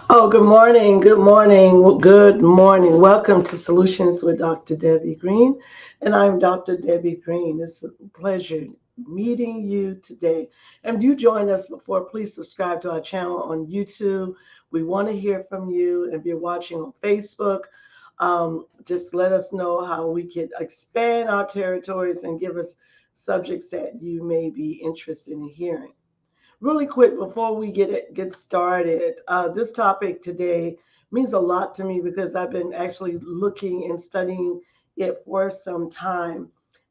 Oh, good morning. Good morning. Good morning. Welcome to Solutions with Dr. Debbie Green. And I'm Dr. Debbie Green. It's a pleasure meeting you today. And if you joined us before, please subscribe to our channel on YouTube. We want to hear from you. If you're watching on Facebook, just let us know how we could expand our territories and give us subjects that you may be interested in hearing. Really quick before we get started, this topic today means a lot to me because I've been actually looking and studying it for some time,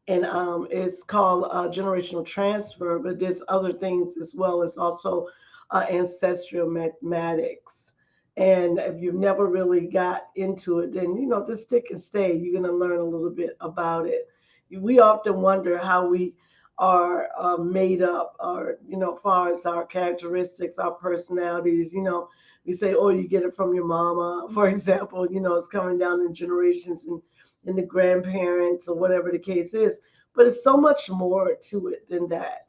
and it's called generational transfer. But there's other things as well as also ancestral mathematics. And if you've never really got into it, then just stick and stay. You're going to learn a little bit about it. We often wonder how we are made up, or as far as our characteristics, our personalities. We say, oh, you get it from your mama, for example. It's coming down in generations and the grandparents or whatever the case is. But it's so much more to it than that.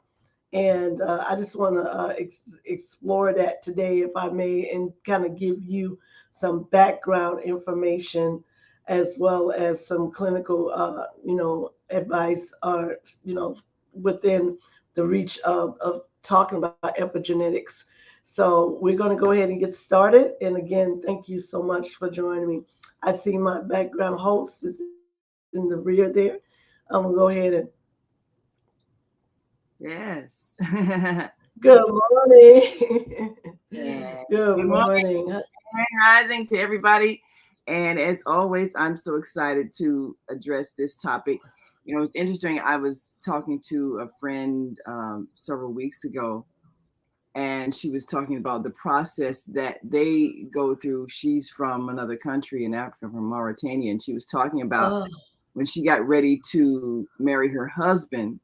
And I just want to explore that today, if I may, and kind of give you some background information as well as some clinical, advice, or, within the reach of talking about epigenetics. So we're going to go ahead and get started. And again, thank you so much for joining me. I see my background host is in the rear there. I'm going to go ahead and Yes. good morning. Yeah. Good Good morning, morning. Grand rising to everybody. And as always, I'm so excited to address this topic. It's interesting. I was talking to a friend several weeks ago, and she was talking about the process that they go through. She's from another country in Africa, from Mauritania, and she was talking about Oh, when she got ready to marry her husband,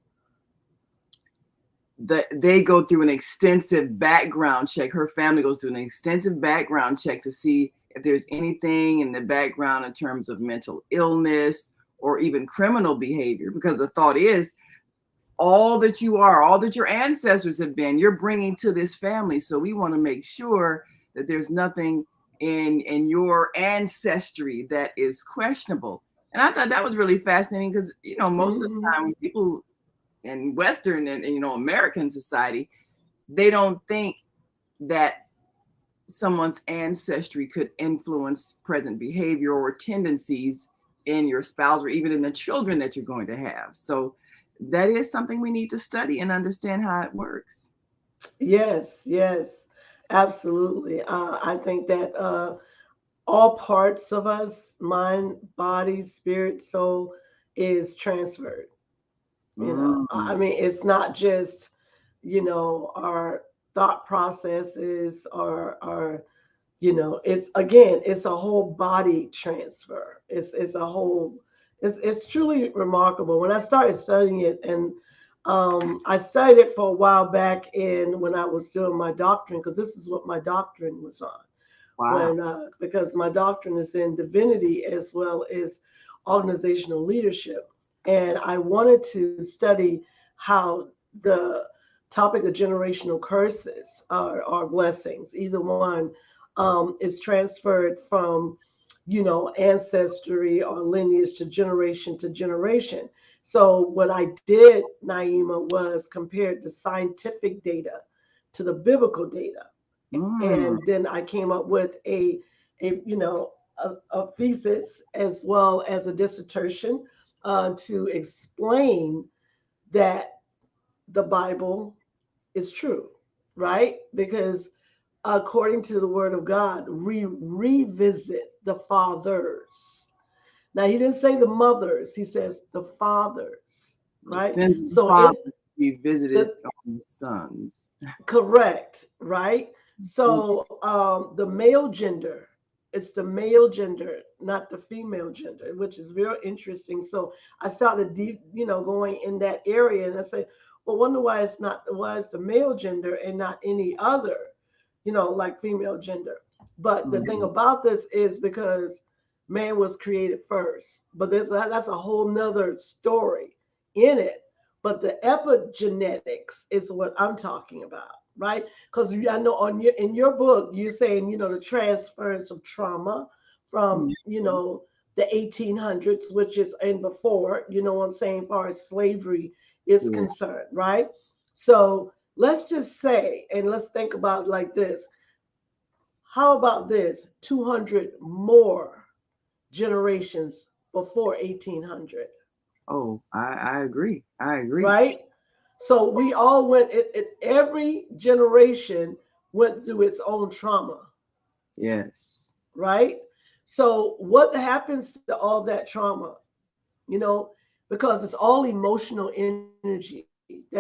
that they go through an extensive background check. Her family goes through an extensive background check to see if there's anything in the background in terms of mental illness or even criminal behavior, because the thought is all that you are, all that your ancestors have been, you're bringing to this family. So we want to make sure that there's nothing in your ancestry that is questionable. And I thought that was really fascinating because, most of the mhm. time when people in Western and American society, they don't think that someone's ancestry could influence present behavior or tendencies in your spouse or even in the children that you're going to have. So that is something we need to study and understand how it works. Yes, yes, absolutely. I think that all parts of us, mind, body, spirit, soul, is transferred. I Mm. mean, it's not just, our thought processes, or it's, again, it's a whole body transfer. It's a whole, it's truly remarkable. When I started studying it, and I studied it for a while back in when I was doing my doctrine, because this is what my doctrine was on. Wow. When Because my doctrine is in divinity as well as organizational leadership, and I wanted to study how the topic of generational curses are blessings, either one, is transferred from ancestry or lineage to generation. So what I did, Naima, was compared the scientific data to the biblical data, Mm. and then I came up with a thesis as well as a dissertation to explain that the Bible is true, right? Because according to the Word of God, we revisit the fathers. Now, he didn't say the mothers; he says the fathers, The right? sins of the So father it be visited the on the sons. correct, right? So Interesting. the male gender, it's the male gender, not the female gender, which is very interesting. So I started deep, going in that area, and I say, well, wonder why it's the male gender and not any other, like female gender. But the thing Mhm. about this is because man was created first, but that's a whole nother story in it. But the epigenetics is what I'm talking about. right? Because I know in your book you're saying, the transference of trauma from, Mhm. the 1800s, which is and before, what I'm saying, as far as slavery is Yeah. concerned, right? So let's just say, and let's think about it like this. How about this? 200 more generations before 1800, Oh, I agree. I agree. right? So we all went, every generation went through its own trauma, Yes. right? So what happens to all that trauma? You know, because it's all emotional energy. That's all it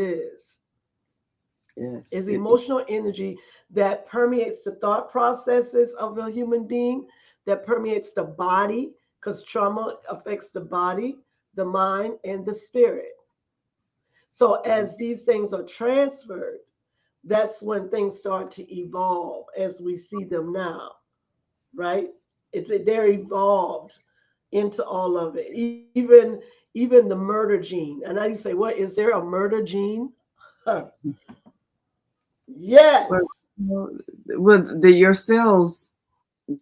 is. Is Yes. emotional energy that permeates the thought processes of a human being, that permeates the body, because trauma affects the body, the mind, and the spirit. So as these things are transferred, that's when things start to evolve as we see them now, right? They're evolved into all of it. Even the murder gene. And now you say, what, is there a murder gene? Huh. Well, Yes. your cells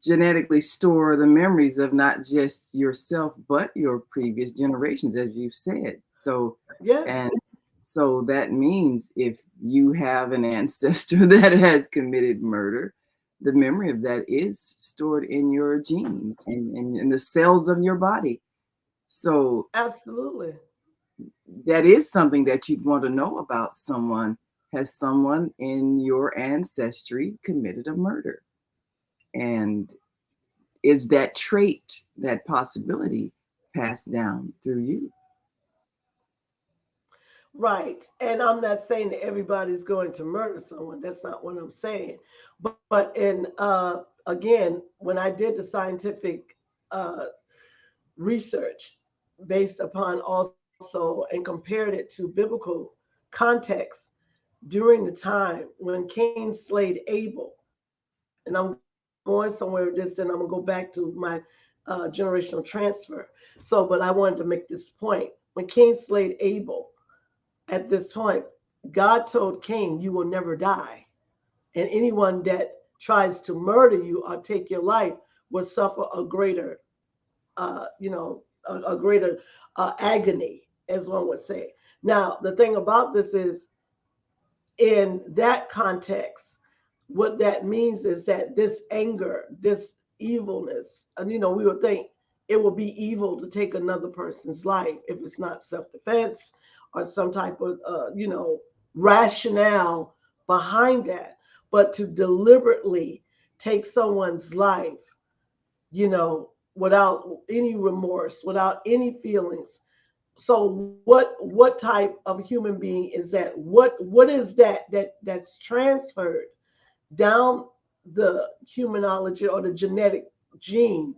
genetically store the memories of not just yourself but your previous generations, as you've said. So, Yeah, and so that means if you have an ancestor that has committed murder, the memory of that is stored in your genes and in the cells of your body. So absolutely. that is something that you'd want to know about someone. Has someone in your ancestry committed a murder? And is that trait, that possibility, passed down through you? Right. And I'm not saying that everybody's going to murder someone. That's not what I'm saying. But again, when I did the scientific uh, research based upon also and compared it to biblical context during the time when Cain slayed Abel, and I'm going somewhere with this, then I'm gonna go back to my generational transfer. So, but I wanted to make this point. When Cain slayed Abel, at this point, God told Cain, "You will never die, and anyone that tries to murder you or take your life will suffer a greater, a greater agony," as one would say. Now, the thing about this is, in that context, what that means is that this anger, this evilness, and we would think it would be evil to take another person's life if it's not self-defense or some type of rationale behind that. But to deliberately take someone's life, without any remorse, without any feelings. So what type of human being is that? What is that's transferred down the humanology or the genetic gene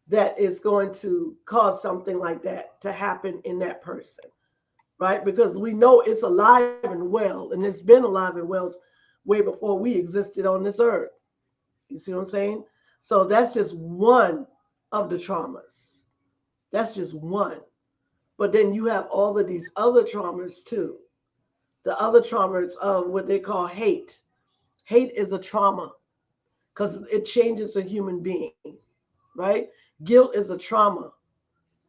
that is going to cause something like that to happen in that person, right? Because we know it's alive and well, and it's been alive and well way before we existed on this earth. You see what I'm saying? So that's just one of the traumas. That's just one. But then you have all of these other traumas too. The other traumas of what they call hate. Hate is a trauma because it changes a human being, right? Guilt is a trauma.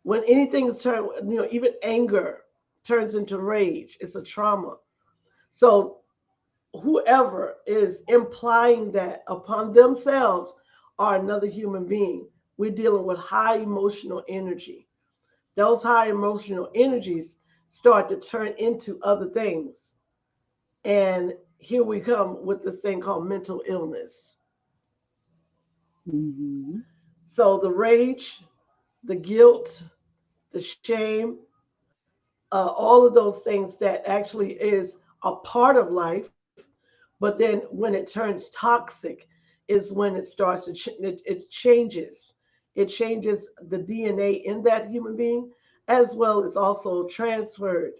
When anything is turned, even anger turns into rage, it's a trauma. So whoever is implying that upon themselves or another human being, we're dealing with high emotional energy. Those high emotional energies start to turn into other things. And here we come with this thing called mental illness. Mm-hmm. So the rage, the guilt, the shame, all of those things that actually is a part of life. But then when it turns toxic, is when it starts to it changes. It changes the DNA in that human being, as well as also transferred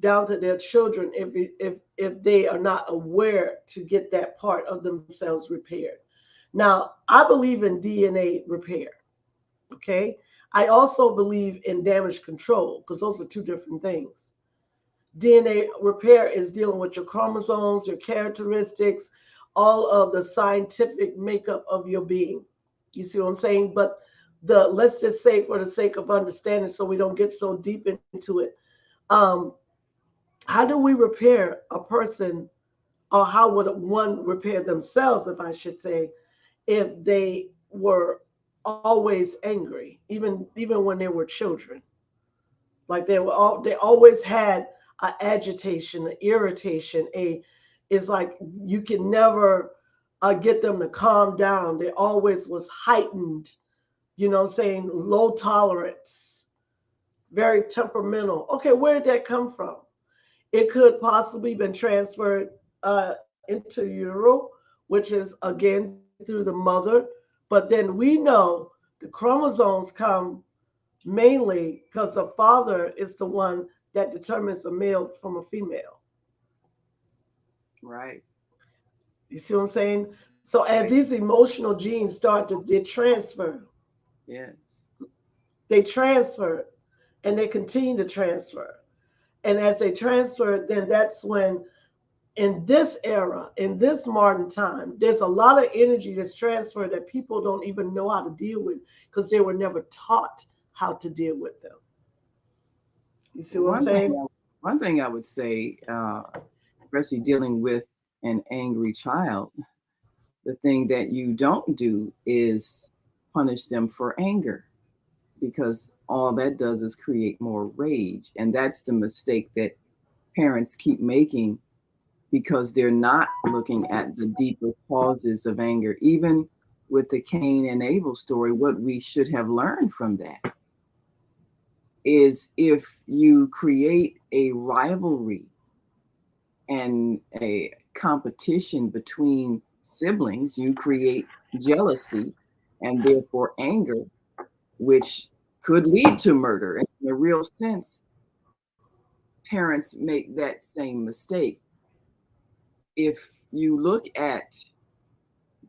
down to their children if they are not aware to get that part of themselves repaired. Now, I believe in DNA repair. Okay. I also believe in damage control because those are two different things. DNA repair is dealing with your chromosomes, your characteristics, all of the scientific makeup of your being. You see what I'm saying? But the let's just say for the sake of understanding, so we don't get so deep into it. Um, how do we repair a person, or how would one repair themselves, if I should say, if they were always angry, even when they were children? Like they always had a agitation, an irritation, a it's like you can never get them to calm down. They always was heightened, saying low tolerance, very temperamental. Okay, where did that come from? It could possibly been transferred into utero, which is again through the mother. But then we know the chromosomes come mainly because the father is the one that determines a male from a female. Right. You see what I'm saying? So as Right. these emotional genes start to they transfer, Yes. they transfer, and they continue to transfer. And as they transfer, then that's when in this era, in this modern time, there's a lot of energy that's transferred that people don't even know how to deal with because they were never taught how to deal with them. You see what I'm One saying? thing, one thing I would say, especially dealing with an angry child, the thing that you don't do is punish them for anger, because all that does is create more rage. And that's the mistake that parents keep making, because they're not looking at the deeper causes of anger. Even with the Cain and Abel story, what we should have learned from that is, if you create a rivalry and a competition between siblings, you create jealousy and therefore anger, which could lead to murder. And in a real sense, parents make that same mistake. If you look at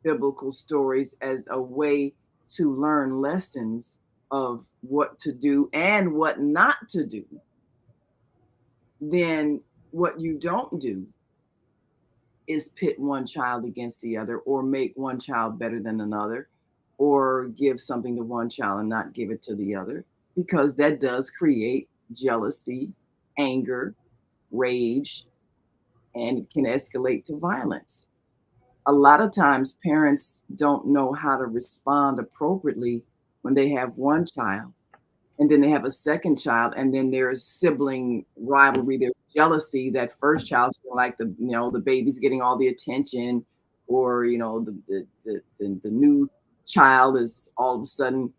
biblical stories as a way to learn lessons of what to do and what not to do, then what you don't do is pit one child against the other, or make one child better than another, or give something to one child and not give it to the other, because that does create jealousy, anger, rage, and it can escalate to violence. A lot of times parents don't know how to respond appropriately when they have one child, and then they have a second child, and then there's sibling rivalry, there's jealousy. That first child's feeling like the baby's getting all the attention, or the new child is all of a sudden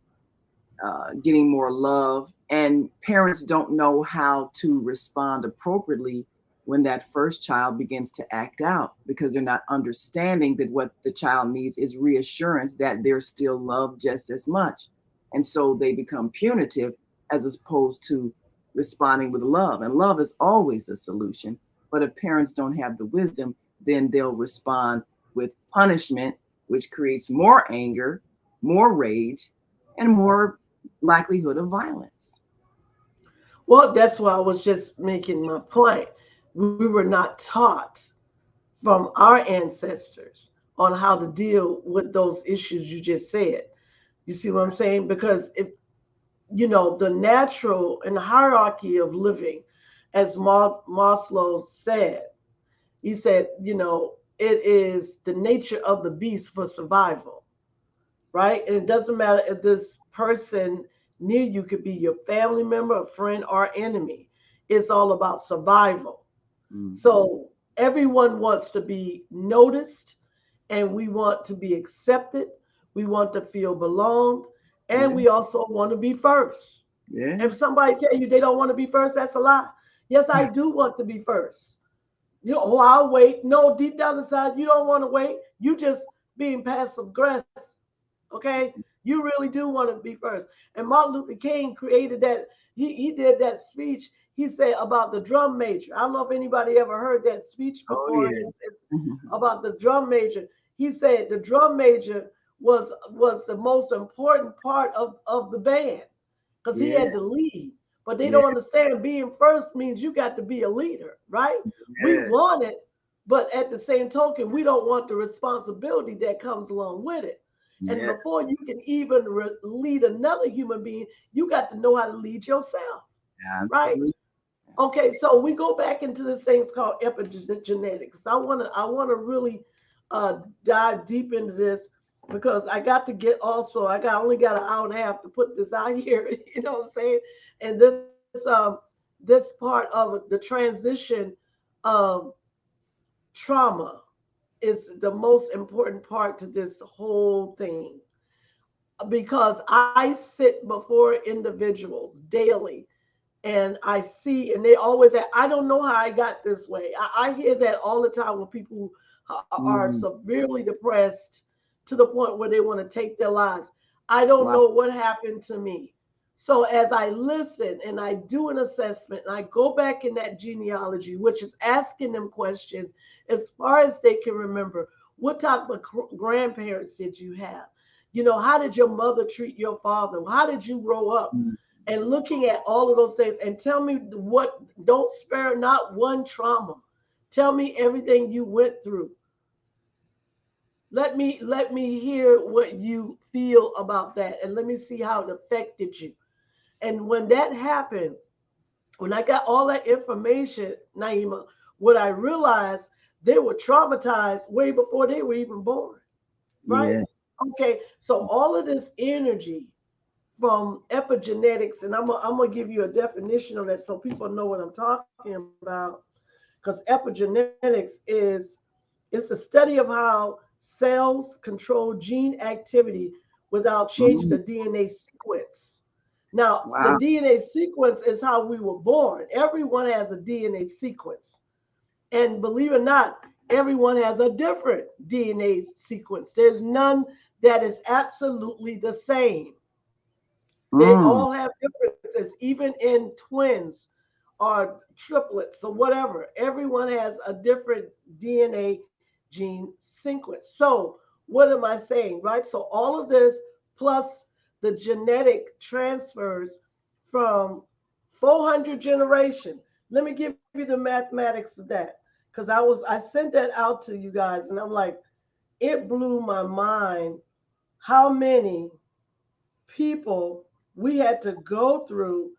getting more love, and parents don't know how to respond appropriately when that first child begins to act out, because they're not understanding that what the child needs is reassurance that they're still loved just as much. And so they become punitive as opposed to responding with love. And love is always a solution. But if parents don't have the wisdom, then they'll respond with punishment, which creates more anger, more rage, and more likelihood of violence. Well, that's why I was just making my point. We were not taught from our ancestors on how to deal with those issues you just said. You see what I'm saying? Because if the natural and the hierarchy of living, as Maslow said, he said, it is the nature of the beast for survival, right? And it doesn't matter if this person near you could be your family member, a friend, or enemy. It's all about survival. Mhm. So everyone wants to be noticed, and we want to be accepted. We want to feel belonged, and Yeah, we also want to be first. yeah. If somebody tell you they don't want to be first, that's a lie. Yes, I do want to be first. Oh, I'll wait. No, deep down inside, you don't want to wait. You just being passive aggressive. Okay, you really do want to be first. And Martin Luther King created that. He did that speech. He said about the drum major. I don't know if anybody ever heard that speech Oh before. yeah. About the drum major. He said the drum major was the most important part of the band because he Yeah. had to lead. But they Yeah. don't understand being first means you got to be a leader, right? We Yeah. want it, but at the same token, we don't want the responsibility that comes along with it. And Yeah. before you can even lead another human being, you got to know how to lead yourself, right? Absolutely. Okay, so we go back into this thing called epigenetics. I want to really dive deep into this because I got to get also I only got an hour and a half to put this out here. You know what I'm saying? And this part of the transition of trauma is the most important part to this whole thing because I sit before individuals daily and I see, and they always say, I don't know how I got this way. I hear that all the time when people are Mm, severely depressed to the point where they want to take their lives. I don't wow. know what happened to me. So as I listen and I do an assessment and I go back in that genealogy, which is asking them questions as far as they can remember, what type of grandparents did you have? You know, how did your mother treat your father? How did you grow up? Mm, And looking at all of those things and tell me what, don't spare not one trauma. Tell me everything you went through. Let me hear what you feel about that and let me see how it affected you. And when that happened, when I got all that information, Naima, what I realized, they were traumatized way before they were even born, right? yeah. Okay, so all of this energy from epigenetics, and I'm gonna give you a definition of that so people know what I'm talking about. Because epigenetics it's the study of how cells control gene activity without changing Mm, the DNA sequence. Now, the wow. DNA sequence is how we were born. Everyone has a DNA sequence. And believe it or not, everyone has a different DNA sequence. There's none that is absolutely the same. They Mm, all have differences, even in twins or triplets or whatever. Everyone has a different DNA gene sequence. So, what am I saying, right? So, all of this plus the genetic transfers from 400 generation. Let me give you the mathematics of that because I sent that out to you guys and I'm like, it blew my mind how many people we had to go through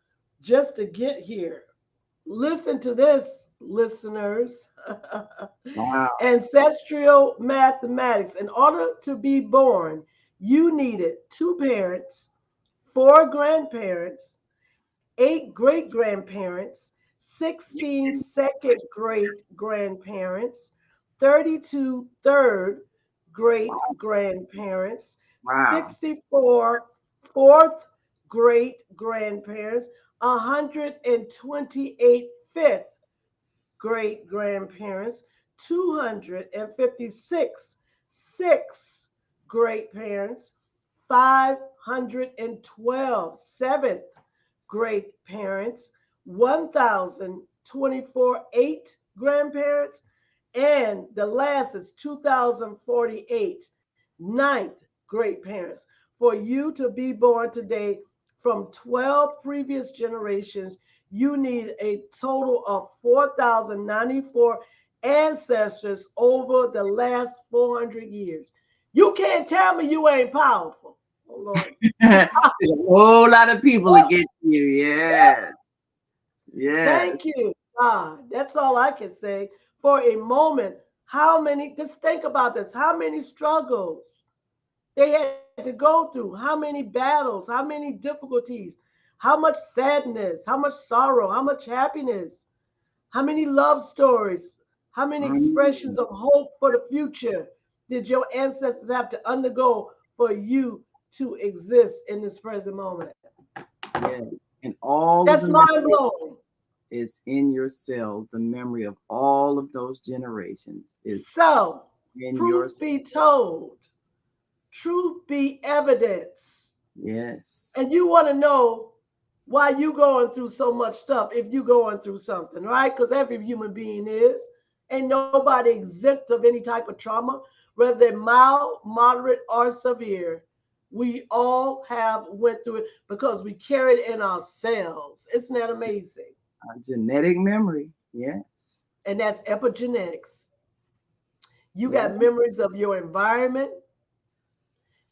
just to get here. Listen to this, listeners. wow. Ancestral mathematics. In order to be born, you needed two parents, four grandparents, eight great grandparents, 16 Yeah. second great grandparents, 32 third great grandparents, Wow. 64 fourth great grandparents, 128 fifth great grandparents, 256 sixth great parents, 512 seventh great parents, 1,024 eight grandparents, and the last is 2,048 ninth great parents. For you to be born today from 12 previous generations, you need a total of 4,094 ancestors over the last 400 years. You can't tell me you ain't powerful. Oh, Lord. There's a whole lot of people to get to you. Yeah. Yes. Thank you, God. That's all I can say. For a moment, how many, just think about this, how many struggles they had to go through, how many battles, how many difficulties, how much sadness, how much sorrow, how much happiness, how many love stories, how many Mm, expressions of hope for the future did your ancestors have to undergo for you to exist in this present moment? yeah. And all of That's the mind memory blowing. is in your cells. The memory of all of those generations is So, in your truth be told, truth be evidence. yes. And you want to know why you going through so much stuff if you going through something, right? Because every human being is. Ain't nobody exempt of any type of trauma, whether they're mild, moderate, or severe. We all have went through it because we carry it in ourselves. Isn't that amazing? Our genetic memory. Yes. And that's epigenetics. You Yeah. got memories of your environment.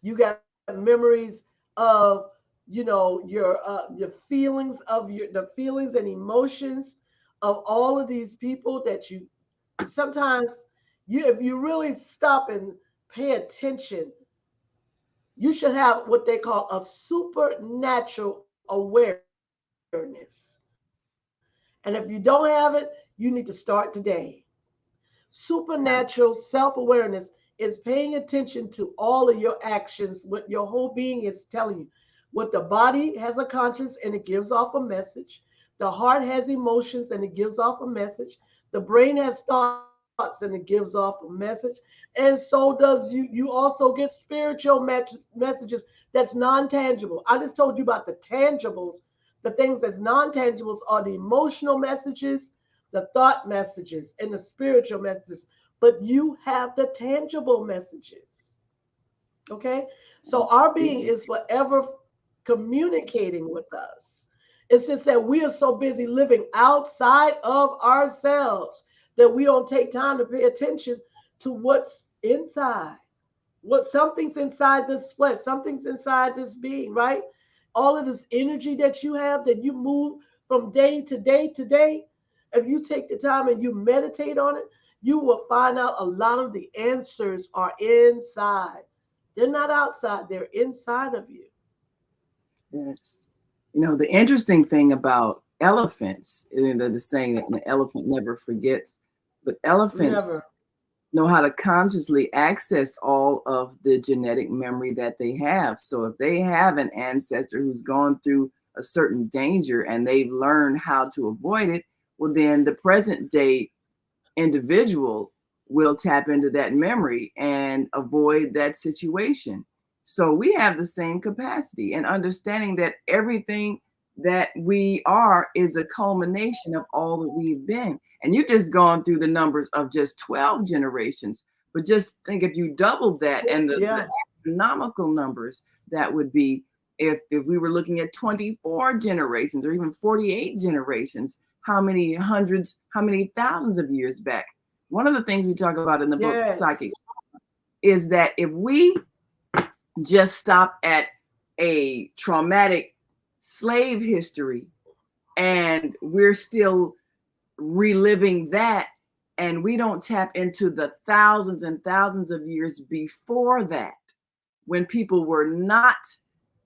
You got memories of, your feelings of the feelings and emotions of all of these people that you sometimes if you really stop and pay attention, you should have what they call a supernatural awareness. And if you don't have it, you need to start today. Supernatural self awareness is paying attention to all of your actions, what your whole being is telling you. What the body has a conscience and it gives off a message. The heart has emotions and it gives off a message. The brain has thoughts and it gives off a message. And so does you. You also get spiritual messages that's non tangible. I just told you about the tangibles. The things that's non tangibles are the emotional messages, the thought messages, and the spiritual messages, but you have the tangible messages. Okay? So our being Absolutely. is forever communicating with us. It's just that we are so busy living outside of ourselves that we don't take time to pay attention to what's inside. What something's inside this flesh, something's inside this being, right? All of this energy that you have that you move from day to day to day, if you take the time and you meditate on it, you will find out a lot of the answers are inside. They're not outside, they're inside of you. Yes. The interesting thing about elephants, the saying that an elephant never forgets, but elephants Never. know how to consciously access all of the genetic memory that they have. So if they have an ancestor who's gone through a certain danger and they've learned how to avoid it, well, then the present day individual will tap into that memory and avoid that situation. So we have the same capacity and understanding that everything that we are is a culmination of all that we've been. And you've just gone through the numbers of just 12 generations. But just think if you doubled that and the Yeah. astronomical numbers that would be if we were looking at 24 generations or even 48 generations, how many hundreds, how many thousands of years back. One of the things we talk about in the book Psychic Yes. is that if we just stop at a traumatic slave history and we're still reliving that and we don't tap into the thousands and thousands of years before that when people were not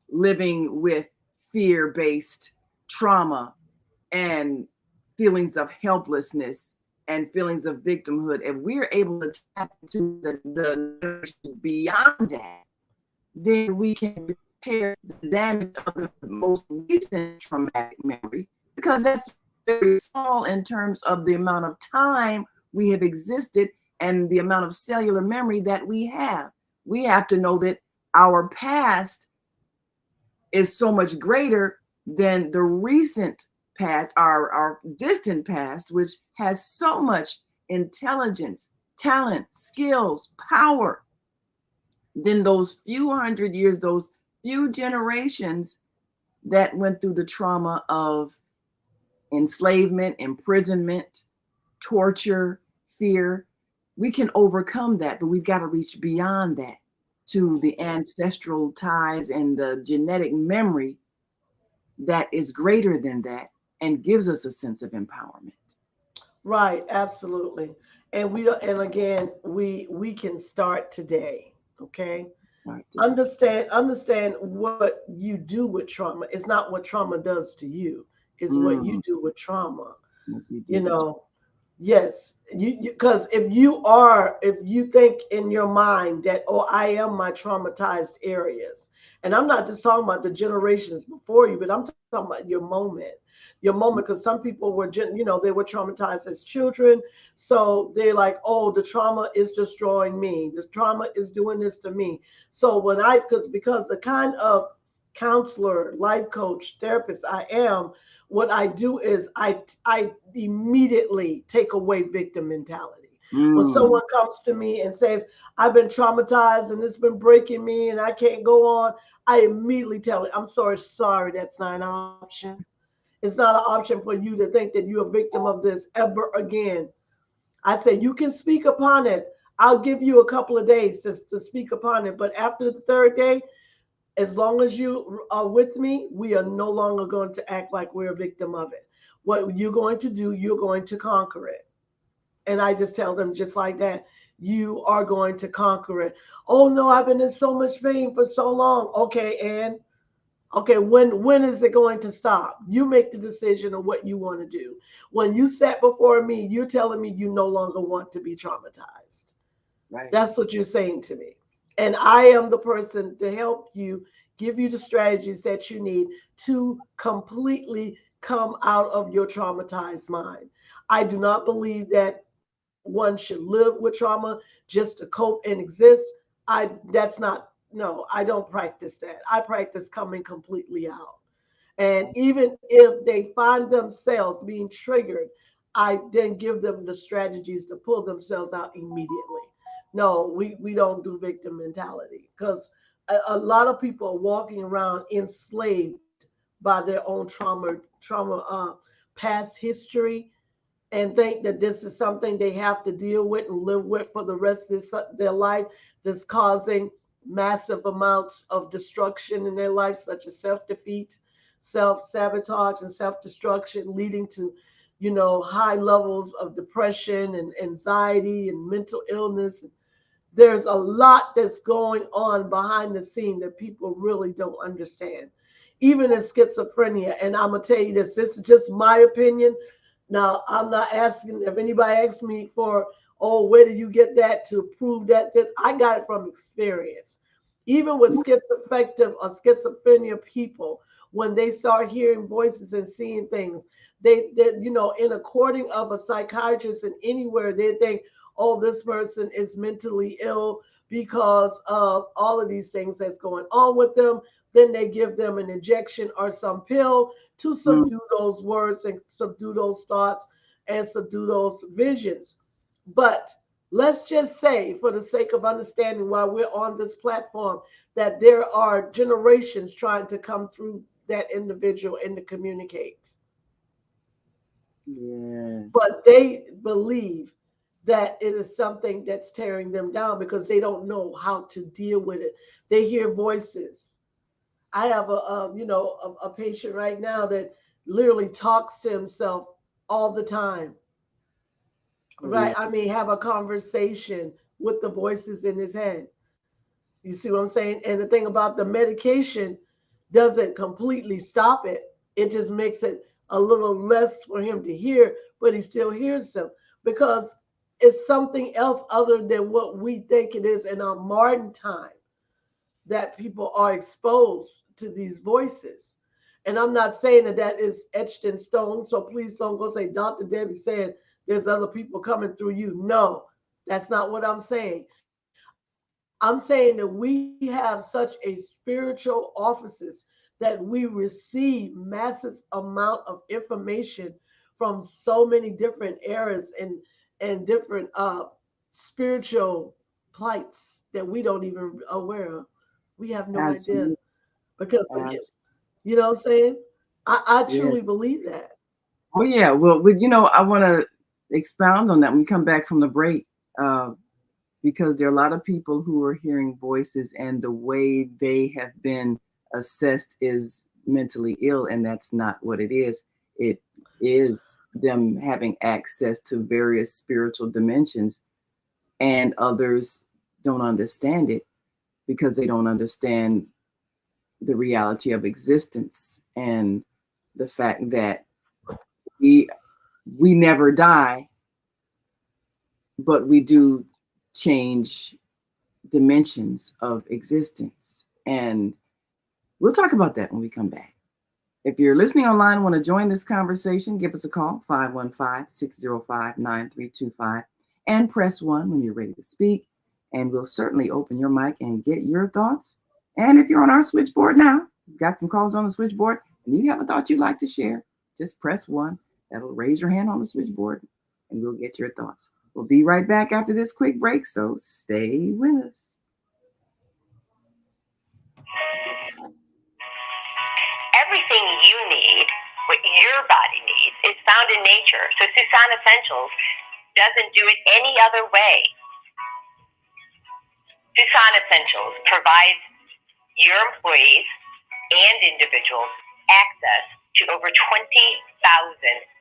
living with fear-based trauma and feelings of helplessness and feelings of victimhood, if we're able to tap into the beyond that, then we can repair the damage of the most recent traumatic memory because that's very small in terms of the amount of time we have existed and the amount of cellular memory that we have. We have to know that our past is so much greater than the recent past, our distant past, which has so much intelligence, talent, skills, power, than those few hundred years, those few generations that went through the trauma of enslavement, imprisonment, torture, fear. We can overcome that, but we've got to reach beyond that to the ancestral ties and the genetic memory that is greater than that and gives us a sense of empowerment. Right, absolutely. And again, we can start today. Okay. Start today. Understand what you do with trauma. It's not what trauma does to you. It's what you Mm, do with trauma. what you You do with know, yes, you because if you think in your mind that, oh, I am my traumatized areas, and I'm not just talking about the generations before you, but I'm talking about your moment, because some people were they were traumatized as children, so they're like, oh, the trauma is destroying me, the trauma is doing this to me. So when I because the kind of counselor, life coach, therapist I am, what I do is I immediately take away victim mentality. When Mm. someone comes to me and says, I've been traumatized and it's been breaking me and I can't go on, I immediately tell it, I'm sorry, that's not an option. It's not an option for you to think that you're a victim of this ever again. I say, you can speak upon it. I'll give you a couple of days to speak upon it. But after the third day, as long as you are with me, we are no longer going to act like we're a victim of it. What you're going to do, you're going to conquer it. And I just tell them just like that, you are going to conquer it. Oh no, I've been in so much pain for so long. Okay, and okay, when is it going to stop? You make the decision of what you want to do. When you sat before me, you're telling me you no longer want to be traumatized. Right. That's what you're saying to me. And I am the person to help you, give you the strategies that you need to completely come out of your traumatized mind. I do not believe that one should live with trauma just to cope and exist. That's not, no, I don't practice that. I practice coming completely out. And even if they find themselves being triggered, I then give them the strategies to pull themselves out immediately. No, we don't do victim mentality because a lot of people are walking around enslaved by their own past history, and think that this is something they have to deal with and live with for the rest of their life, that's causing massive amounts of destruction in their life, such as self-defeat, self-sabotage, and self-destruction, leading to, high levels of depression and anxiety and mental illness. There's a lot that's going on behind the scene that people really don't understand, even in schizophrenia. And I'm gonna tell you this is just my opinion. Now, I'm not asking, if anybody asks me for, oh, where did you get that to prove that? I got it from experience. Even with schizoaffective or schizophrenia people, when they start hearing voices and seeing things, in a courting of a psychiatrist and anywhere, they think, oh, this person is mentally ill because of all of these things that's going on with them. Then they give them an injection or some pill to Mm. subdue those words and subdue those thoughts and subdue those visions. But let's just say, for the sake of understanding while we're on this platform, that there are generations trying to come through that individual and to communicate. But Yes. they believe that it is something that's tearing them down because they don't know how to deal with it. They hear voices. I have a patient right now that literally talks to himself all the time. Oh, Right? yeah. I mean, have a conversation with the voices in his head. You see what I'm saying? And the thing about the medication doesn't completely stop it. It just makes it a little less for him to hear, but he still hears them because it's something else other than what we think it is in our modern time that people are exposed to these voices. And I'm not saying that that is etched in stone. So please don't go say, Dr. Debbie said there's other people coming through you. No, that's not what I'm saying. I'm saying that we have such a spiritual offices that we receive massive amount of information from so many different eras and different spiritual plights that we don't even aware of. We have no idea Absolutely. because again, Absolutely. you know what I'm saying? I truly Yes. believe that. Oh, yeah. Well, I want to expound on that when we come back from the break, uh, because there are a lot of people who are hearing voices, and the way they have been assessed is mentally ill, and that's not what it is. It is them having access to various spiritual dimensions, and others don't understand it because they don't understand the reality of existence and the fact that we we never die, but we do change dimensions of existence. And we'll talk about that when we come back. If you're listening online and want to join this conversation, give us a call, 515-605-9325, and press 1 when you're ready to speak. And we'll certainly open your mic and get your thoughts. And if you're on our switchboard now, you've got some calls on the switchboard, and you have a thought you'd like to share, just press 1. That'll raise your hand on the switchboard, and we'll get your thoughts. We'll be right back after this quick break, so stay with us. Everything you need, what your body needs, is found in nature. So Susan Essentials doesn't do it any other way. Susan Essentials provides your employees and individuals access to over 20,000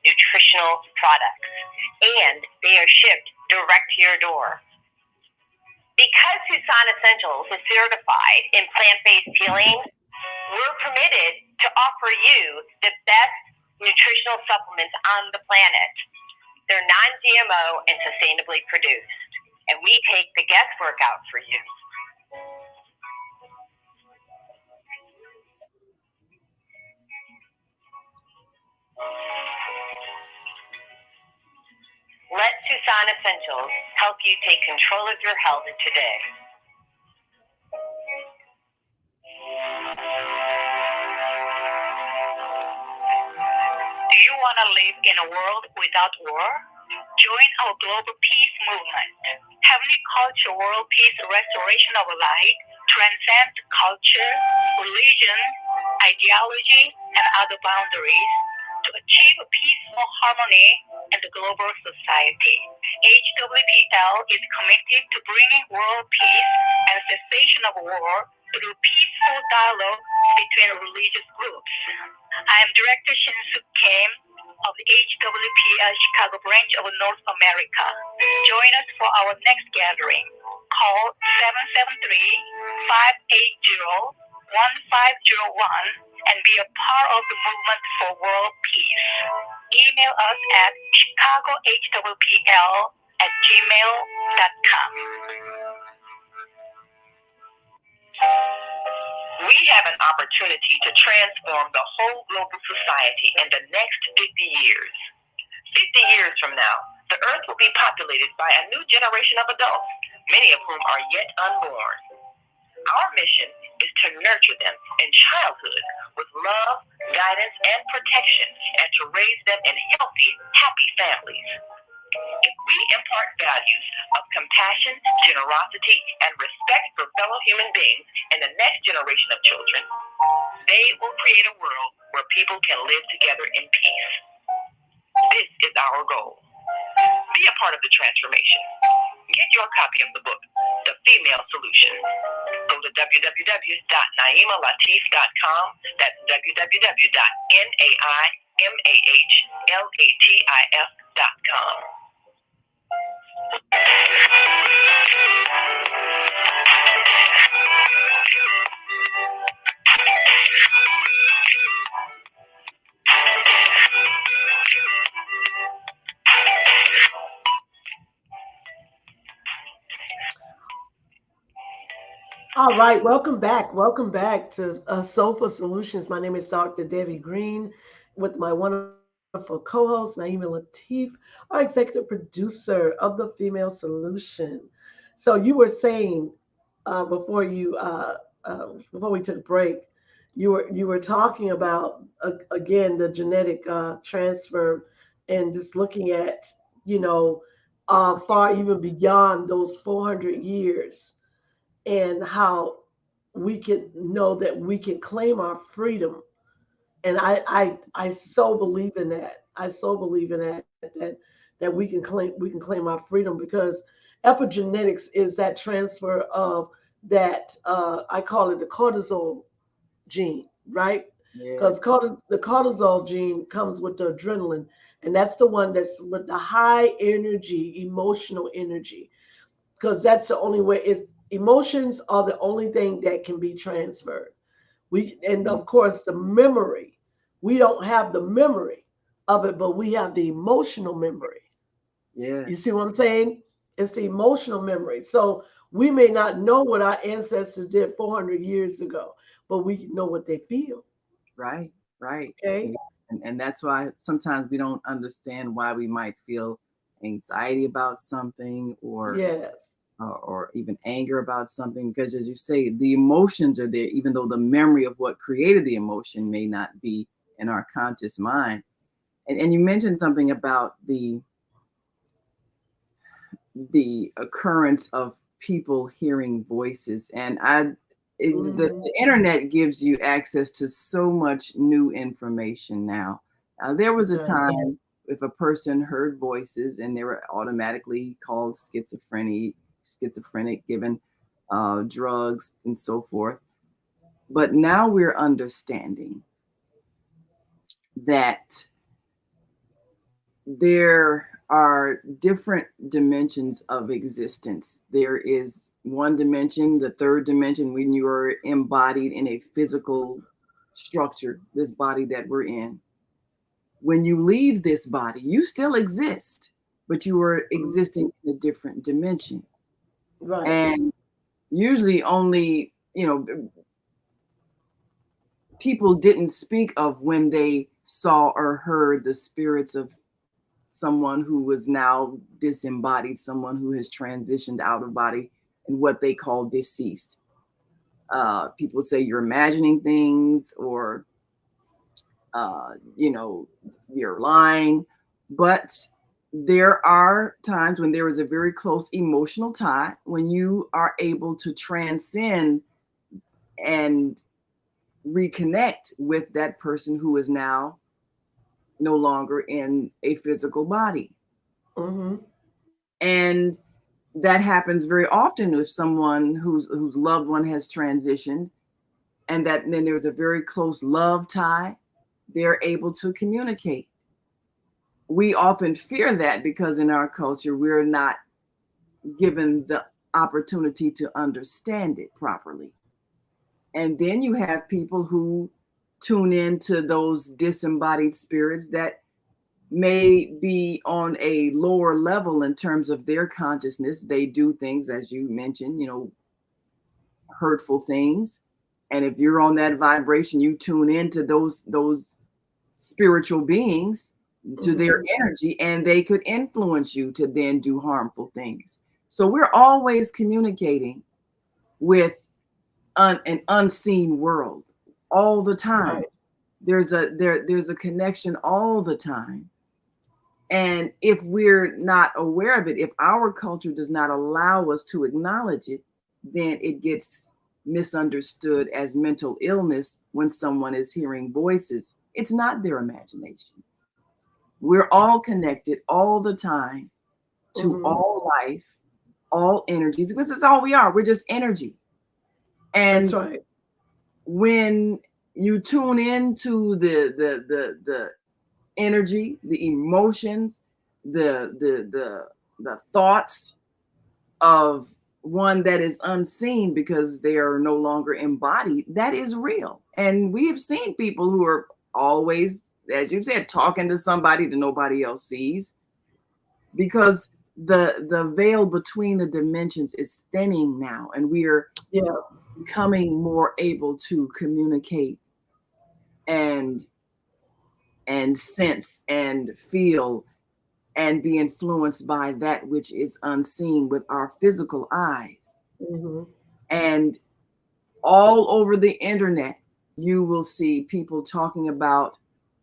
nutritional products, and they are shipped direct to your door. Because Susan Essentials is certified in plant-based healing, we're permitted to offer you the best nutritional supplements on the planet. They're non-GMO and sustainably produced, and we take the guesswork out for you. Let Susan Essentials help you take control of your health today. Do you want to live in a world without war? Join our global peace movement. Heavenly Culture World Peace Restoration of Light transcends culture, religion, ideology, and other boundaries to achieve peaceful harmony in the global society. HWPL is committed to bringing world peace and cessation of war through peaceful dialogue between religious groups. I am Director Shin-Suk Kim of the HWPL Chicago branch of North America. Join us for our next gathering. Call 773-580-1501 and be a part of the movement for world peace. Email us at chicagohwpl@gmail.com. We have an opportunity to transform the whole global society in the next 50 years. 50 years from now, the earth will be populated by a new generation of adults, many of whom are yet unborn. Our mission is to nurture them in childhood with love, guidance, and protection, and to raise them in healthy, happy families. If we impart values of compassion, generosity, and respect for fellow human beings in the next generation of children, they will create a world where people can live together in peace. This is our goal. Be a part of the transformation. Get your copy of the book, The Female Solution. Go to www.naimalatif.com. That's www.naimalatif.com. All right, welcome back. Welcome back to Soulful Solutions. My name is Dr. Debbie Green with my wonderful co-host Naima Latif, our executive producer of the Female Solution. So you were saying before we took a break, you were talking about again the genetic transfer and just looking at you know far even beyond those 400 years and how we can know that we can claim our freedom. And I so believe in that. I so believe in that we can claim our freedom because epigenetics is that transfer of that I call it the cortisol gene, right? Yeah. Because the cortisol gene comes with the adrenaline, and that's the one that's with the high energy, emotional energy because that's the only way is emotions are the only thing that can be transferred. We and of course the memory. We don't have the memory of it, but we have the emotional memory. You see Yes. what I'm saying? It's the emotional memory. So we may not know what our ancestors did 400 years ago, but we know what they feel. Right. Right. Okay. Yeah. And that's why sometimes we don't understand why we might feel anxiety about something Yes. or even anger about something, because as you say, the emotions are there, even though the memory of what created the emotion may not be in our conscious mind. And you mentioned something about the occurrence of people hearing voices. And the internet gives you access to so much new information now. There was a time if a person heard voices and they were automatically called schizophrenic, given drugs and so forth. But now we're understanding that there are different dimensions of existence. There is one dimension, the third dimension, when you are embodied in a physical structure, this body that we're in. When you leave this body, you still exist, but you are existing in a different dimension. Right. And usually only, people didn't speak of when they saw or heard the spirits of someone who was now disembodied, someone who has transitioned out of body, and what they call deceased. People say you're imagining things, or you're lying. But there are times when there is a very close emotional tie, when you are able to transcend and reconnect with that person who is now no longer in a physical body. Mm-hmm. And that happens very often with someone whose loved one has transitioned, and that then there's a very close love tie. They're able to communicate. We often fear that because in our culture, we're not given the opportunity to understand it properly. And then you have people who tune into those disembodied spirits that may be on a lower level in terms of their consciousness. They do things, as you mentioned, hurtful things. And if you're on that vibration, you tune into those spiritual beings, to their energy, and they could influence you to then do harmful things. So we're always communicating with an unseen world all the time. Right. There's a connection all the time. And if we're not aware of it, if our culture does not allow us to acknowledge it, then it gets misunderstood as mental illness when someone is hearing voices. It's not their imagination. We're all connected all the time to all life, all energies, because it's all we are. We're just energy. And that's right. when you tune into the energy, the emotions, the thoughts of one that is unseen because they are no longer embodied, that is real. And we have seen people who are always, as you said, talking to somebody that nobody else sees, because the veil between the dimensions is thinning now, and we are becoming more able to communicate and sense and feel and be influenced by that which is unseen with our physical eyes. And all over the internet, you will see people talking about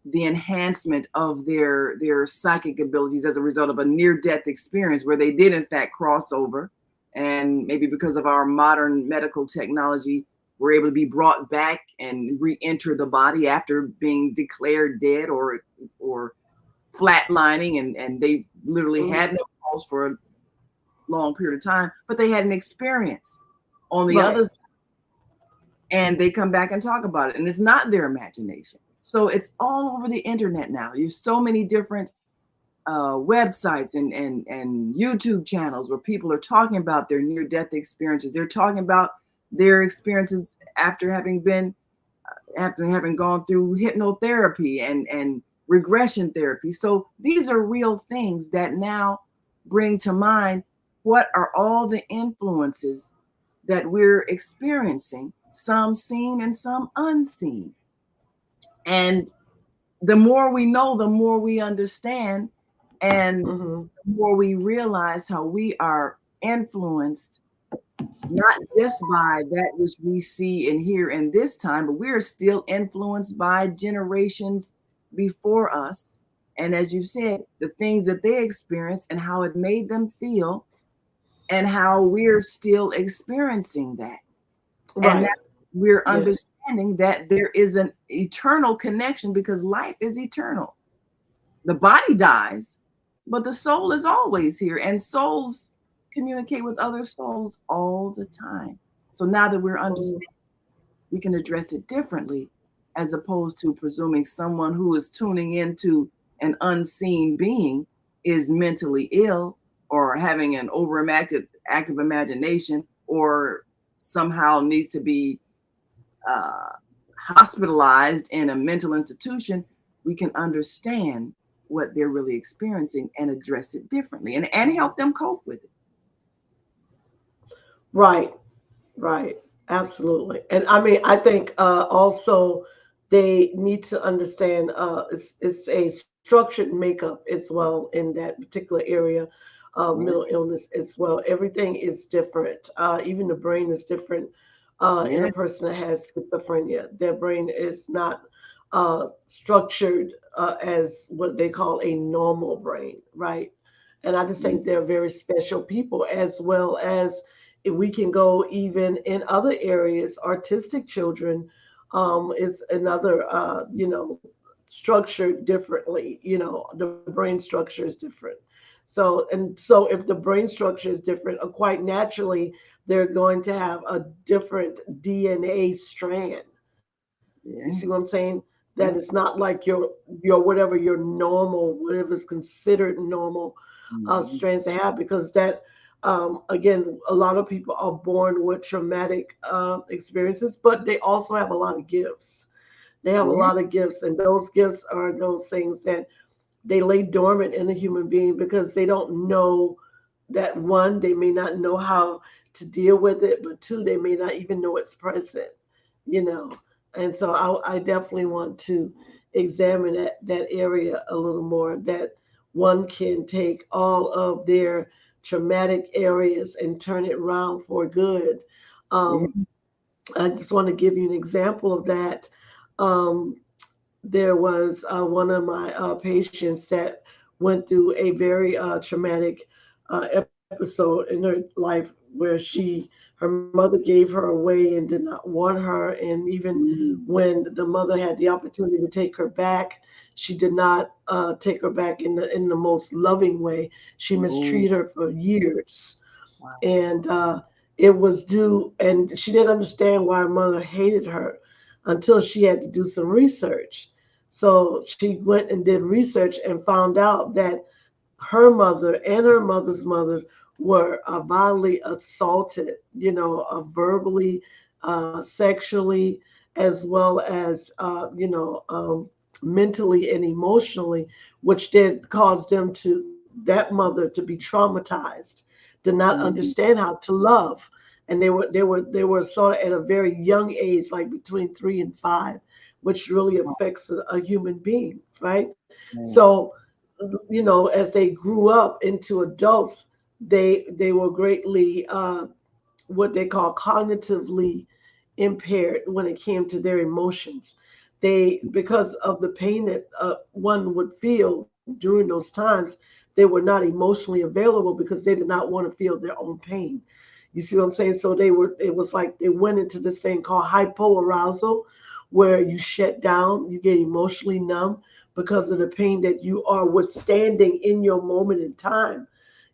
the enhancement of their psychic abilities as a result of a near-death experience where they did in fact cross over, and maybe because of our modern medical technology, were able to be brought back and re-enter the body after being declared dead or flatlining, and they literally had no pulse for a long period of time, but they had an experience on the other side, and they come back and talk about it, and it's not their imagination. So it's all over the internet now. There's so many different websites and YouTube channels where people are talking about their near-death experiences. They're talking about their experiences after having gone through hypnotherapy and regression therapy. So these are real things that now bring to mind what are all the influences that we're experiencing, some seen and some unseen. And the more we know, the more we understand, and the more we realize how we are influenced, not just by that which we see and hear in this time, but we're still influenced by generations before us. And as you said, the things that they experienced and how it made them feel and how we're still experiencing that. And now Right. we're Yes. understanding that there is an eternal connection because life is eternal. The body dies, but the soul is always here, and souls communicate with other souls all the time. So now that we're Mm, understanding, we can address it differently as opposed to presuming someone who is tuning into an unseen being is mentally ill or having an overactive active imagination or somehow needs to be uh, hospitalized in a mental institution. We can understand what they're really experiencing and address it differently and help them cope with it. right. Right. Absolutely. And I mean, I think also they need to understand it's a structured makeup as well in that particular area of Yeah, mental illness as well. Everything is different. Even the brain is different. In yeah, a person that has schizophrenia, their brain is not structured as what they call a normal brain, right? And I just yeah, think they're very special people, as well as if we can go even in other areas. Artistic children is another, structured differently. The brain structure is different. So if the brain structure is different, quite naturally, they're going to have a different DNA strand. You see what I'm yeah, saying? That it's yeah. not like your whatever your normal, whatever is considered normal Mhm. strands to have, because that again, a lot of people are born with traumatic experiences, but they also have a lot of gifts. They have a Yeah, lot of gifts, and those gifts are those things that they lay dormant in a human being because they don't know that, one, they may not know how to deal with it, but two, they may not even know it's present, you know. And so I definitely want to examine that area a little more, that one can take all of their traumatic areas and turn it around for good. yeah. Um, I just want to give you an example of that. Um, there was one of my patients that went through a very traumatic episode in her life where her mother gave her away and did not want her, and even Mhm. when the mother had the opportunity to take her back, she did not take her back in the most loving way. She Oh, mistreated her for years, wow. and it was due, and she didn't understand why her mother hated her until she had to do some research. So she went and did research and found out that her mother and her mother's mothers were bodily assaulted, verbally, sexually, as well as, mentally and emotionally, which did cause that mother to be traumatized, did not Mhm. understand how to love. And they were sort of at a very young age, like between 3 and 5, which really affects a human being, right? Yes. So, as they grew up into adults, they were greatly what they call cognitively impaired when it came to their emotions. They, because of the pain that one would feel during those times, they were not emotionally available because they did not want to feel their own pain. You see what I'm saying? So it was like they went into this thing called hypoarousal, where you shut down, you get emotionally numb because of the pain that you are withstanding in your moment in time.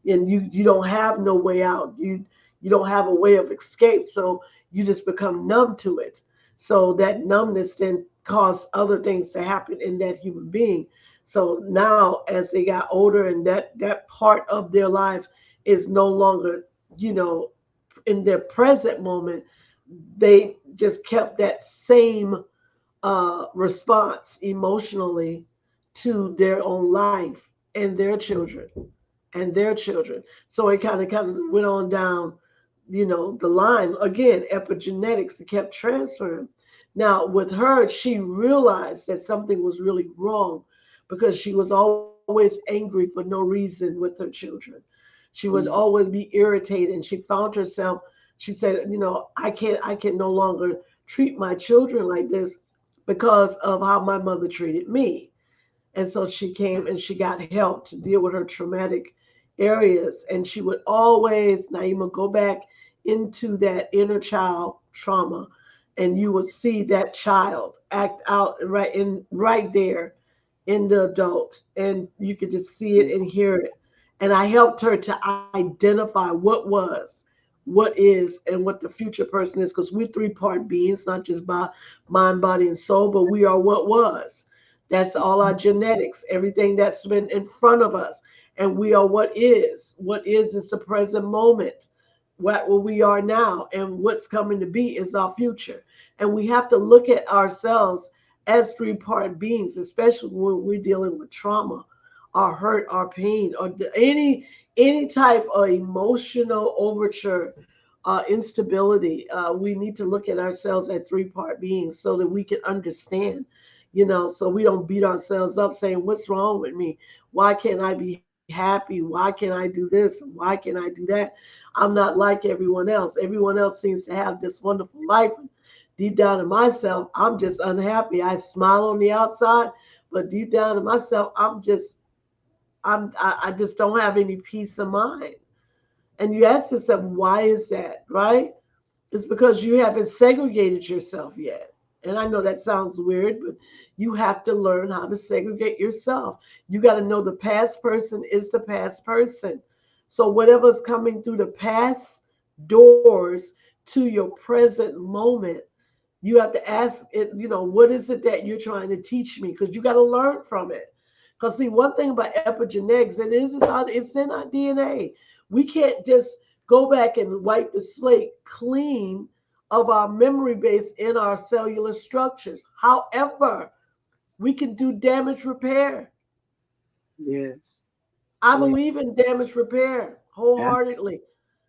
And you don't have no way out. You don't have a way of escape. So you just become numb to it. So that numbness then caused other things to happen in that human being. So now, as they got older, and that part of their life is no longer, you know, in their present moment, they just kept that same response emotionally to their own life and their children and their children. So it kind of went on down, the line. Again, epigenetics, it kept transferring. Now with her, she realized that something was really wrong because she was always angry for no reason with her children. She would Mhm. always be irritated, and she found herself. She said, I can no longer treat my children like this because of how my mother treated me. And so she came and she got help to deal with her traumatic areas, and she would always, Naima, go back into that inner child trauma, and you would see that child act out right there in the adult, and you could just see it and hear it. And I helped her to identify what was, what is, and what the future person is, because we're three-part beings, not just by mind, body, and soul, but we are what was. That's all our genetics, everything that's been in front of us. And we are what is. What is the present moment. What we are now, and what's coming to be is our future. And we have to look at ourselves as three-part beings, especially when we're dealing with trauma, our hurt, our pain, or any type of emotional overture, instability. We need to look at ourselves as three-part beings so that we can understand, so we don't beat ourselves up saying, what's wrong with me? Why can't I be happy? Why can't I do this? Why can't I do that? I'm not like everyone else. Everyone else seems to have this wonderful life. Deep down in myself, I'm just unhappy. I smile on the outside, but deep down in myself, I just don't have any peace of mind. And you ask yourself, why is that, right? It's because you haven't segregated yourself yet. And I know that sounds weird, but you have to learn how to segregate yourself. You got to know the past person is the past person. So whatever's coming through the past doors to your present moment, you have to ask it, what is it that you're trying to teach me? Because you got to learn from it. Because see, one thing about epigenetics, it's in our DNA. We can't just go back and wipe the slate clean of our memory base in our cellular structures. However, we can do damage repair. Yes. I Yeah. believe in damage repair wholeheartedly,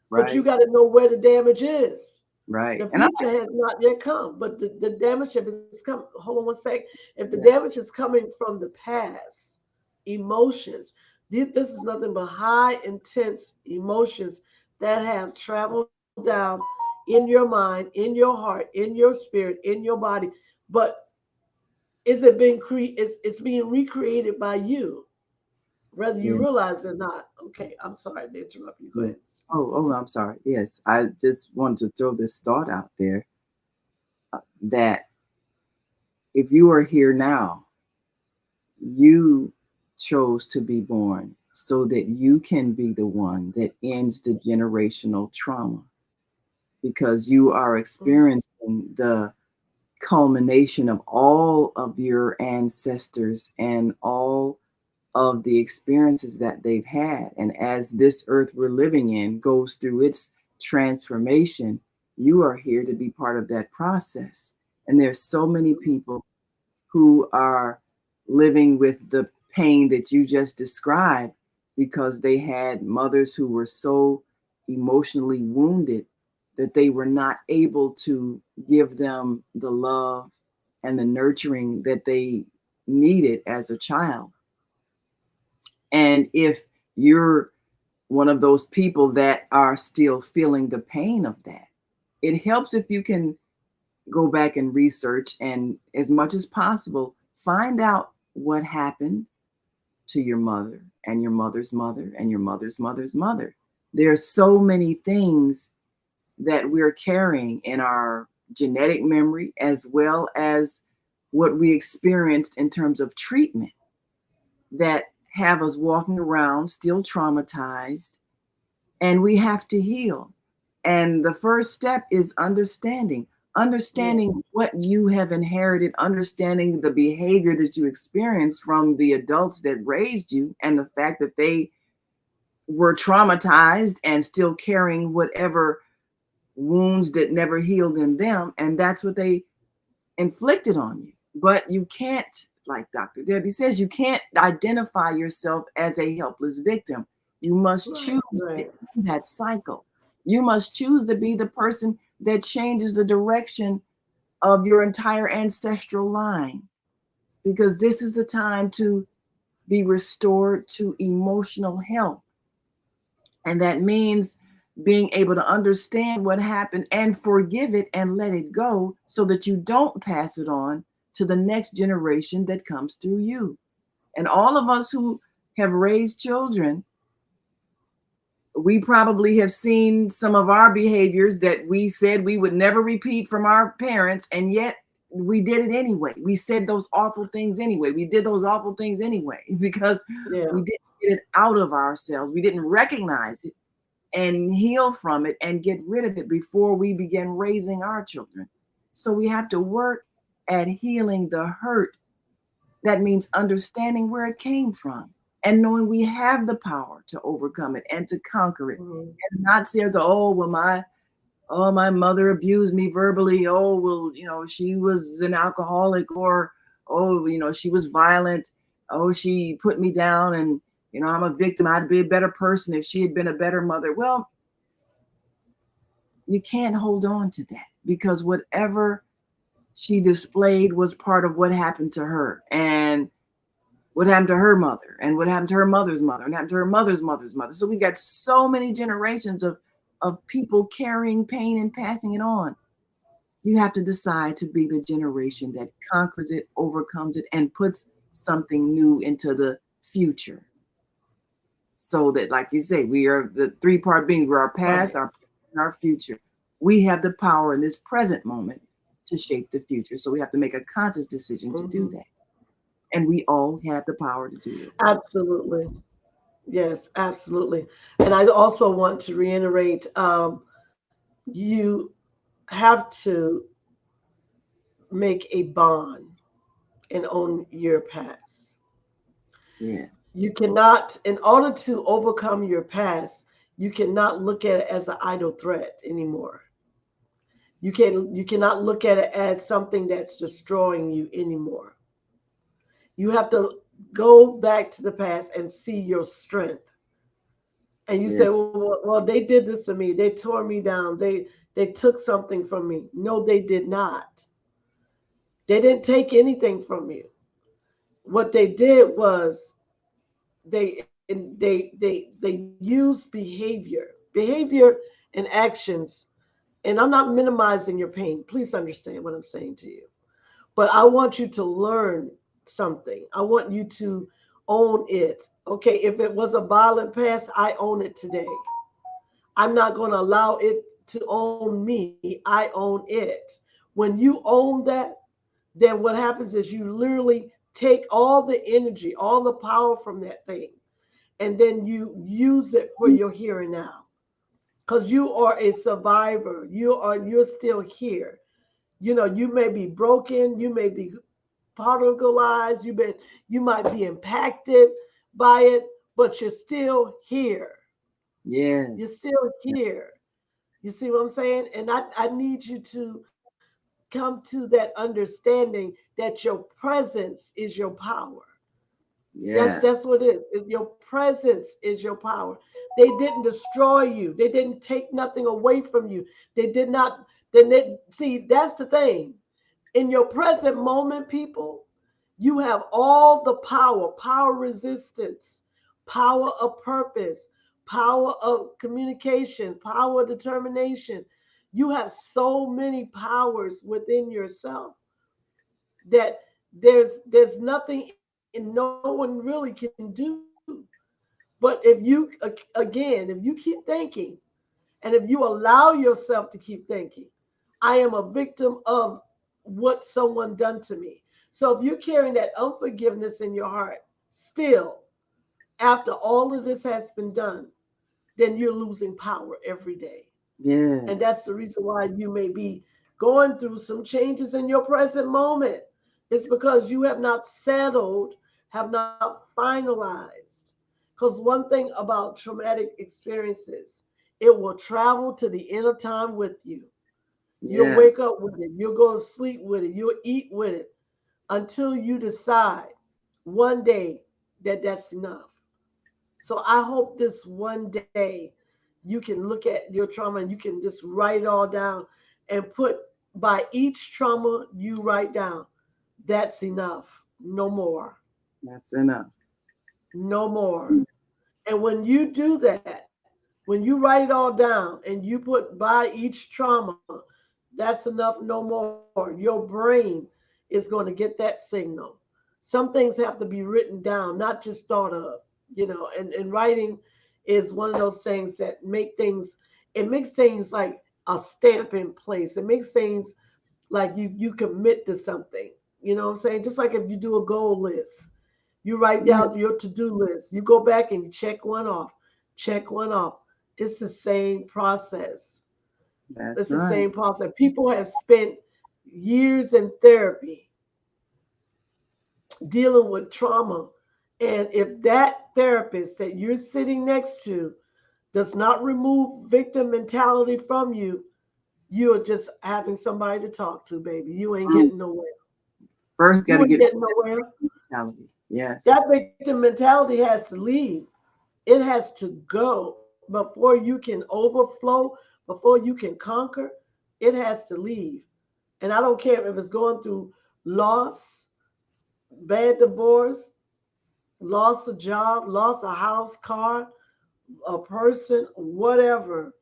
but you Right. got to know where the damage is. Right. The And I future has not yet come, but the damage, if it's come, hold on one sec. If the yeah. damage is coming from the past, emotions, this is nothing but high intense emotions that have traveled down in your mind, in your heart, in your spirit, in your body. But is it being it's being recreated by you, whether you Yeah. realize it or not. Okay, I'm sorry to interrupt you. Go Yeah. ahead. Oh, I'm sorry. Yes. I just wanted to throw this thought out there that if you are here now, you chose to be born so that you can be the one that ends the generational trauma because you are experiencing the culmination of all of your ancestors and all of the experiences that they've had. And as this earth we're living in goes through its transformation, you are here to be part of that process. And there's so many people who are living with the pain that you just described because they had mothers who were so emotionally wounded that they were not able to give them the love and the nurturing that they needed as a child. And if you're one of those people that are still feeling the pain of that, it helps if you can go back and research and, as much as possible, find out what happened to your mother and your mother's mother and your mother's mother's mother. There are so many things that we're carrying in our genetic memory, as well as what we experienced in terms of treatment, that have us walking around still traumatized, and we have to heal. And the first step is understanding Yes. what you have inherited, understanding the behavior that you experienced from the adults that raised you, and the fact that they were traumatized and still carrying whatever wounds that never healed in them. And that's what they inflicted on you. But you can't, like Dr. Debbie says, you can't identify yourself as a helpless victim. You must Right. choose to Right. end that cycle. You must choose to be the person that changes the direction of your entire ancestral line, because this is the time to be restored to emotional health. And that means being able to understand what happened and forgive it and let it go so that you don't pass it on to the next generation that comes through you. And all of us who have raised children We probably have seen some of our behaviors that we said we would never repeat from our parents, and yet we did it anyway. We said those awful things anyway. We did those awful things anyway because Yeah. we didn't get it out of ourselves. We didn't recognize it and heal from it and get rid of it before we began raising our children. So we have to work at healing the hurt. That means understanding where it came from and knowing we have the power to overcome it and to conquer it. Mhm. And not say, oh, well, my mother abused me verbally. Oh, well, she was an alcoholic, or, oh, she was violent. Oh, she put me down, and, I'm a victim. I'd be a better person if she had been a better mother. Well, you can't hold on to that, because whatever she displayed was part of what happened to her, and what happened to her mother, and what happened to her mother's mother, and happened to her mother's mother's mother. So we got so many generations of people carrying pain and passing it on. You have to decide to be the generation that conquers it, overcomes it, and puts something new into the future. So that, like you say, we are the three-part being. We're our past, Right. our present, and our future. We have the power in this present moment to shape the future. So we have to make a conscious decision to do Mhm. that. And we all have the power to do it. Absolutely. Yes, absolutely. And I also want to reiterate, you have to make a bond and own your past. Yeah. You cannot, in order to overcome your past, you cannot look at it as an idle threat anymore. You cannot look at it as something that's destroying you anymore. You have to go back to the past and see your strength. And you Yeah. say, well, they did this to me. They tore me down. They took something from me. No, they did not. They didn't take anything from you. What they did was they used behavior and actions. And I'm not minimizing your pain. Please understand what I'm saying to you. But I want you to learn something. I want you to own it. Okay, if it was a violent past, I own it today. I'm not going to allow it to own me. I own it. When you own that, then what happens is you literally take all the energy, all the power from that thing, and then you use it for your here and now. Because you are a survivor. You're still here. You may be broken, you may be particularized, you might be impacted by it, but you're still here. You're Yes. still here. You see what I'm saying? And I need you to come to that understanding that your presence is your power. That's Yes. what it is. Your presence is your power. They didn't destroy you. They didn't take nothing away from you. They did not. Then they see. That's the thing. In your present moment, people, you have all the power resistance, power of purpose, power of communication, power of determination. You have so many powers within yourself that there's nothing and no one really can do. But if you again, if you keep thinking and if you allow yourself to keep thinking, I am a victim of what someone done to me. So if you're carrying that unforgiveness in your heart still after all of this has been done, then you're losing power every day. And Yes. that's the reason why you may be going through some changes in your present moment. It's because you have not settled, have not finalized. Because one thing about traumatic experiences, it will travel to the inner time with you. You'll Yeah. wake up with it, you'll go to sleep with it, you'll eat with it until you decide one day that that's enough. So I hope this one day you can look at your trauma and you can just write it all down and put by each trauma you write down, that's enough. No more. That's enough. No more. And when you do that, when you write it all down and you put by each trauma, that's enough, no more. Your brain is going to get that signal. Some things have to be written down, not just thought of, and writing is one of those things that it makes things like a stamp in place. It makes things like you commit to something. You know what I'm saying? Just like if you do a goal list, you write Yeah, down your to-do list. You go back and you check one off, check one off. It's the same process. that's It's the right. same process. People have spent years in therapy dealing with trauma. And if that therapist that you're sitting next to does not remove victim mentality from you, you're just having somebody to talk to, baby. You ain't Mm. getting nowhere. First, got You to ain't get getting nowhere. mentality. That Yes. victim mentality has to leave. It has to go before you can overflow, before you can conquer. It has to leave. And I don't care if it's going through loss, bad divorce, loss of job, loss of house, car, a person, whatever,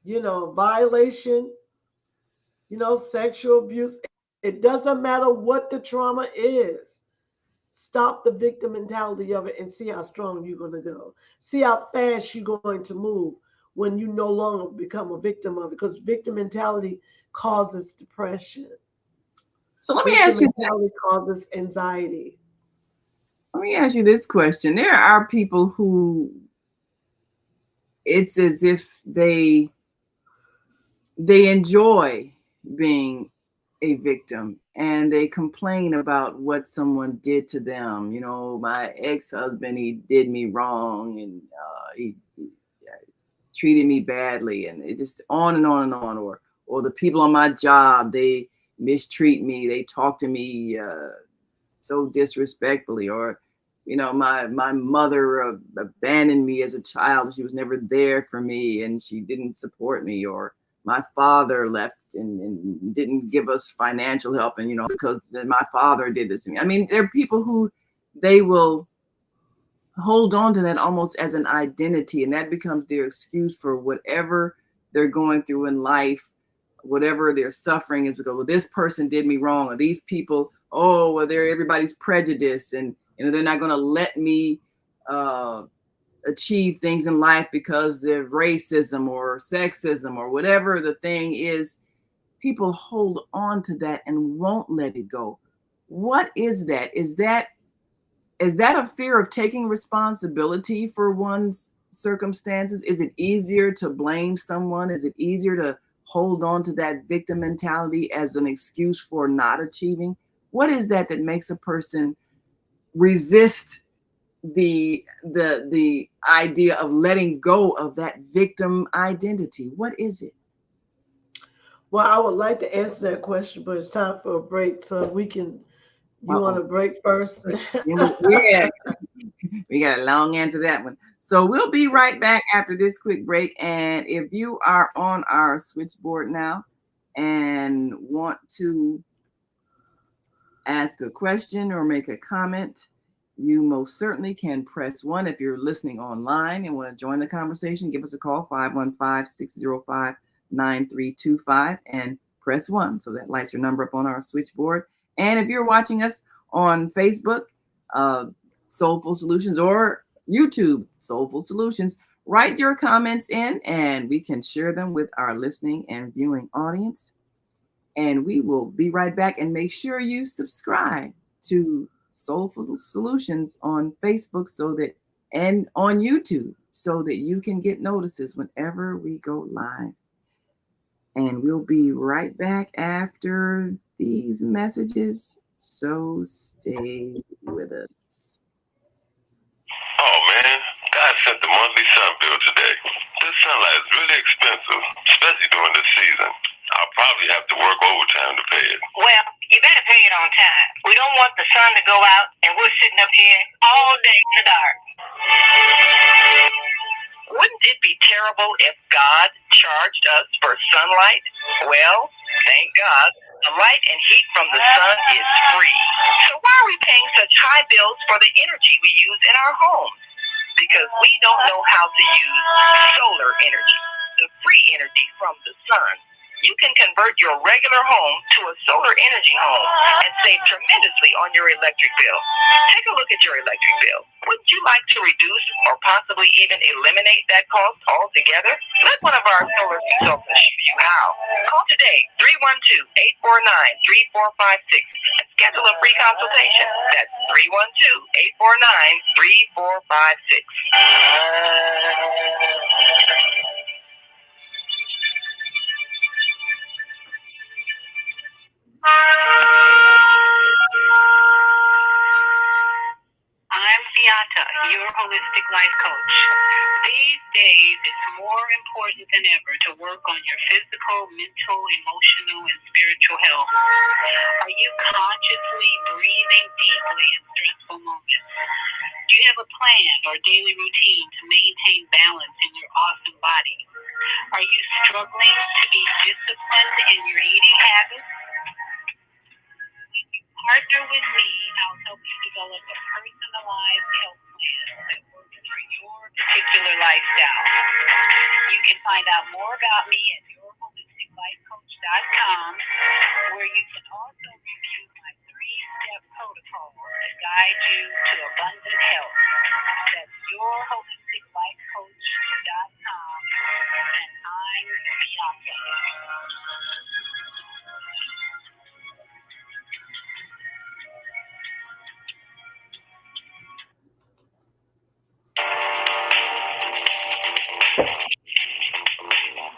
violation, sexual abuse. It doesn't matter what the trauma is. Stop the victim mentality of it and see how strong you're going to go. See how fast you're going to move when you no longer become a victim of it. Because victim mentality causes depression. So let me Victim ask you mentality this. causes anxiety. Let me ask you this question. There are people who it's as if they enjoy being a victim and they complain about what someone did to them. You know, my ex-husband, he did me wrong, and he treated me badly, and it just on and on and on. Or the people on my job, they mistreat me, they talk to me so disrespectfully. Or my mother abandoned me as a child. She was never there for me, and she didn't support me. Or my father left and didn't give us financial help, and because my father did this to me. I mean, there are people who they will hold on to that almost as an identity, and that becomes their excuse for whatever they're going through in life, whatever they're suffering, is because, well, this person did me wrong, or these people, oh, well, they're everybody's prejudice, and they're not going to let me achieve things in life because of racism or sexism or whatever the thing is. People hold on to that and won't let it go. What is that? Is that a fear of taking responsibility for one's circumstances? Is it easier to blame someone? Is it easier to hold on to that victim mentality as an excuse for not achieving? What is that makes a person resist the idea of letting go of that victim identity? What is it? Well, I would like to answer that question, but it's time for a break. So you want Uh-oh. to break first? Yeah, we got a long answer to that one. So we'll be right back after this quick break. And if you are on our switchboard now and want to ask a question or make a comment, you most certainly can press 1. If you're listening online and want to join the conversation, give us a call, 515-605-9325, and press 1. So that lights your number up on our switchboard. And if you're watching us on Facebook, Soulful Solutions, or YouTube, Soulful Solutions, write your comments in and we can share them with our listening and viewing audience. And we will be right back, and make sure you subscribe to Soulful Solutions on Facebook and on YouTube, so that you can get notices whenever we go live. And we'll be right back after these messages. So stay with us. Oh man, God sent the monthly sun bill today. This sunlight is really expensive, especially during this season. I'll probably have to work overtime to pay it. Well, you better pay it on time. We don't want the sun to go out and we're sitting up here all day in the dark. Wouldn't it be terrible if God charged us for sunlight? Well, thank God, the light and heat from the sun is free. So why are we paying such high bills for the energy we use in our homes? Because we don't know how to use solar energy, the free energy from the sun. You can convert your regular home to a solar energy home and save tremendously on your electric bill. Take a look at your electric bill. Wouldn't you like to reduce or possibly even eliminate that cost altogether? Let one of our solar consultants show you how. Call today, 312-849-3456, and schedule a free consultation. That's 312-849-3456. I'm Fiata, your holistic life coach. These days, it's more important than ever to work on your physical, mental, emotional, and spiritual health. Are you consciously breathing deeply in stressful moments? Do you have a plan or daily routine to maintain balance in your awesome body? Are you struggling to be disciplined in your eating habits? When you partner with me, I'll help you develop a personalized health plan that works for your particular lifestyle. You can find out more about me at yourholisticlifecoach.com, where you can also review my 3-step protocol to guide you to abundant health. That's yourholisticlifecoach.com, and I'm Bianca.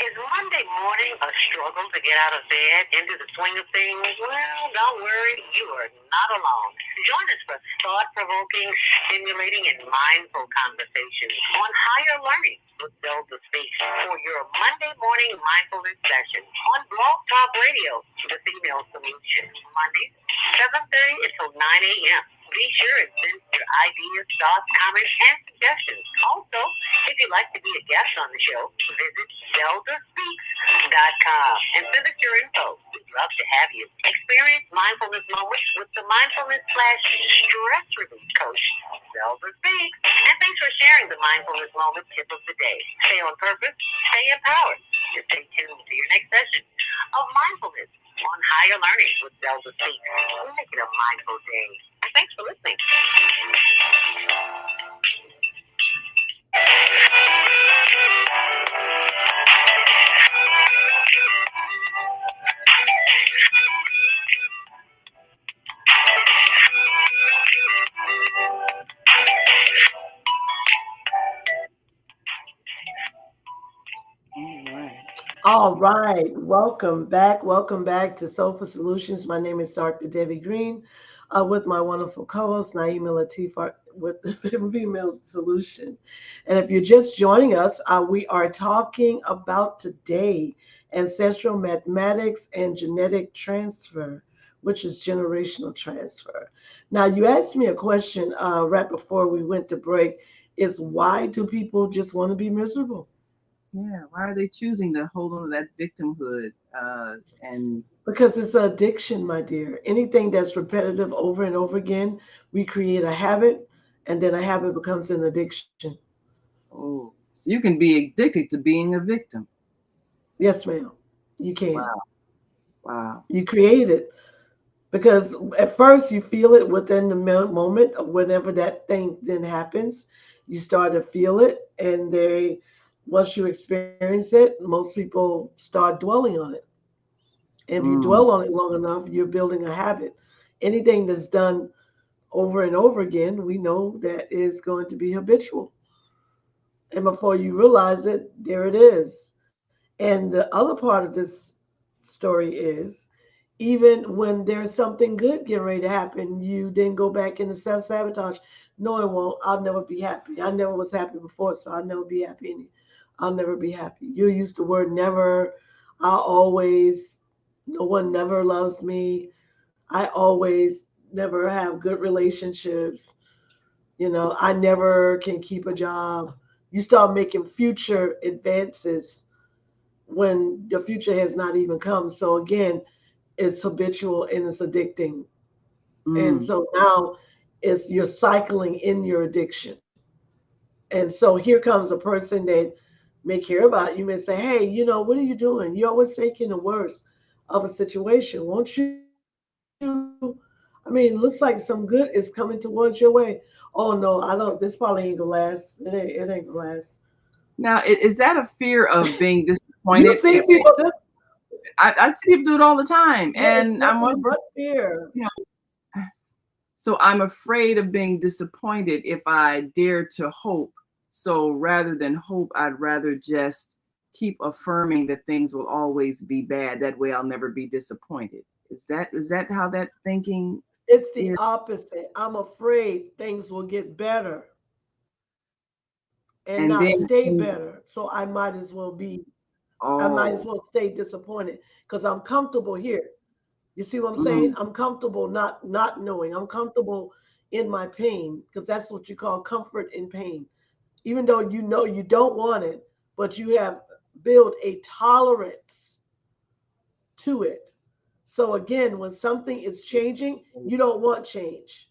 Is Monday morning a struggle to get out of bed into the swing of things? Well, don't worry, you are not alone. Join us for thought-provoking, stimulating, and mindful conversations on higher learning with Zelda Speaks for your Monday morning mindfulness session on Blog Talk Radio, The Female Solution, Mondays, 7:30 until 9 a.m. Be sure and send your ideas, thoughts, comments, and suggestions. Also, if you'd like to be a guest on the show, visit zeldaspeaks.com and send us your info. We'd love to have you. Experience mindfulness moments with the mindfulness/stress relief coach, Zelda Speaks. And thanks for sharing the mindfulness moment tip of the day. Stay on purpose, stay empowered, and stay tuned to your next session of mindfulness on higher learning with Zelda Speaks. Make it a mindful day. Thanks for listening. All right. Welcome back. Welcome back to Soulful Solutions. My name is Dr. Debbie Green with my wonderful co-host, Naima Latif, with the Female Solution. And if you're just joining us, we are talking about today ancestral mathematics and genetic transfer, which is generational transfer. Now, you asked me a question right before we went to break, is why do people just want to be miserable? Yeah, why are they choosing to hold on to that victimhood? And Because it's an addiction, my dear. Anything that's repetitive over and over again, we create a habit, and then a habit becomes an addiction. oh, so you can be addicted to being a victim. Yes, ma'am. You can. Wow, wow. You create it because at first you feel it within the moment of whenever that thing then happens. You start to feel it, and once you experience it, most people start dwelling on it. And if you Mm, dwell on it long enough, you're building a habit. Anything that's done over and over again, we know that is going to be habitual. And before you realize it, there it is. And the other part of this story is even when there's something good getting ready to happen, you then go back into self sabotage. No, it won't. I'll never be happy. I never was happy before, so I'll never be happy. I'll never be happy. You use the word never. I always, no one never loves me. I always never have good relationships. I never can keep a job. You start making future advances when the future has not even come. So again, it's habitual and it's addicting. And mm, so now it's you're cycling in your addiction. And so here comes a person that may care about. You may say, hey, what are you doing? You're always thinking the worst of a situation. Won't you? Looks like some good is coming towards your way. Oh no, I don't. This probably ain't gonna last. It ain't gonna last. Now, is that a fear of being You disappointed? see people do. I see people do it all the time, Yeah, it's and I'm nothing wondering, but fear. you know, so I'm afraid of being disappointed if I dare to hope. So rather than hope, I'd rather just keep affirming that things will always be bad. That way, I'll never be disappointed. Is that how that thinking It's the is? opposite. I'm afraid things will get better and And not then stay things, better. So I might as oh, well stay disappointed because I'm comfortable here. You see what I'm saying? mm, I'm comfortable not knowing. I'm comfortable in my pain because that's what you call comfort in pain. Even though you know you don't want it, but you have built a tolerance to it. So again, when something is changing, you don't want change.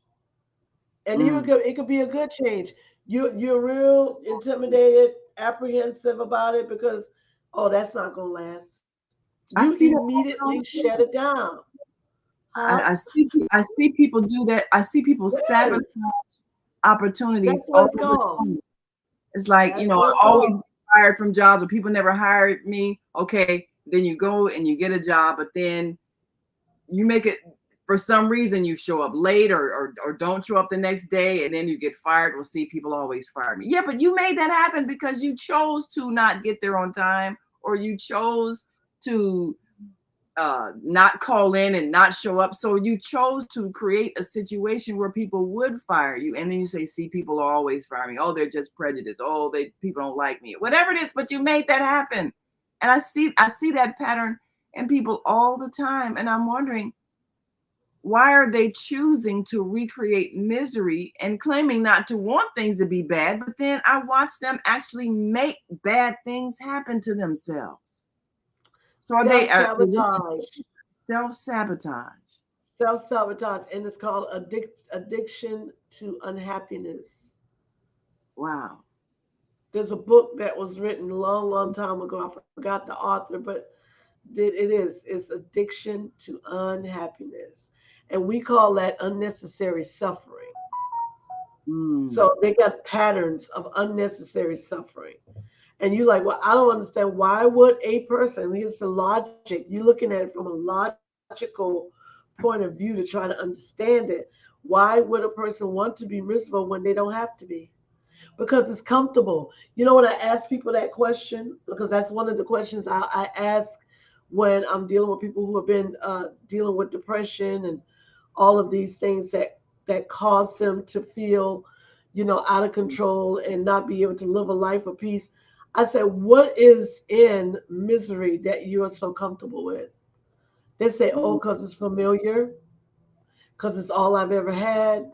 And even mm. it could be a good change. You're real intimidated, apprehensive about it because that's not gonna last. You I see that immediately all shut the it time. down. Huh? I see people do that. I see people sabotage Yes. opportunities That's what all it's the called. time. It's like, That's what I it's always called. get fired from jobs or people never hired me. Okay, then you go and you get a job, but then you make it for some reason you show up late or don't show up the next day and then you get fired. We'll see people always fire me. Yeah, but you made that happen because you chose to not get there on time or you chose to not call in and not show up. So you chose to create a situation where people would fire you. And then you say, see, people are always firing me. Oh, they're just prejudiced. Oh, people don't like me. Whatever it is, but you made that happen. And I see that pattern in people all the time. And I'm wondering, why are they choosing to recreate misery and claiming not to want things to be bad? But then I watch them actually make bad things happen to themselves. So are they Self-sabotage. self-sabotage? Self-sabotage. And it's called addiction to unhappiness. Wow. There's a book that was written a long, long time ago. I forgot the author, but it's addiction to unhappiness. And we call that unnecessary suffering. Mm. So they got patterns of unnecessary suffering. And you're like, well, I don't understand. Why would a person, here's the logic, you're looking at it from a logical point of view to try to understand it. Why would a person want to be miserable when they don't have to be? Because it's comfortable. You know, when I ask people that question, because that's one of the questions I ask when I'm dealing with people who have been dealing with depression and all of these things that cause them to feel, out of control and not be able to live a life of peace. I said, what is in misery that you are so comfortable with? They say, oh, because it's familiar, because it's all I've ever had,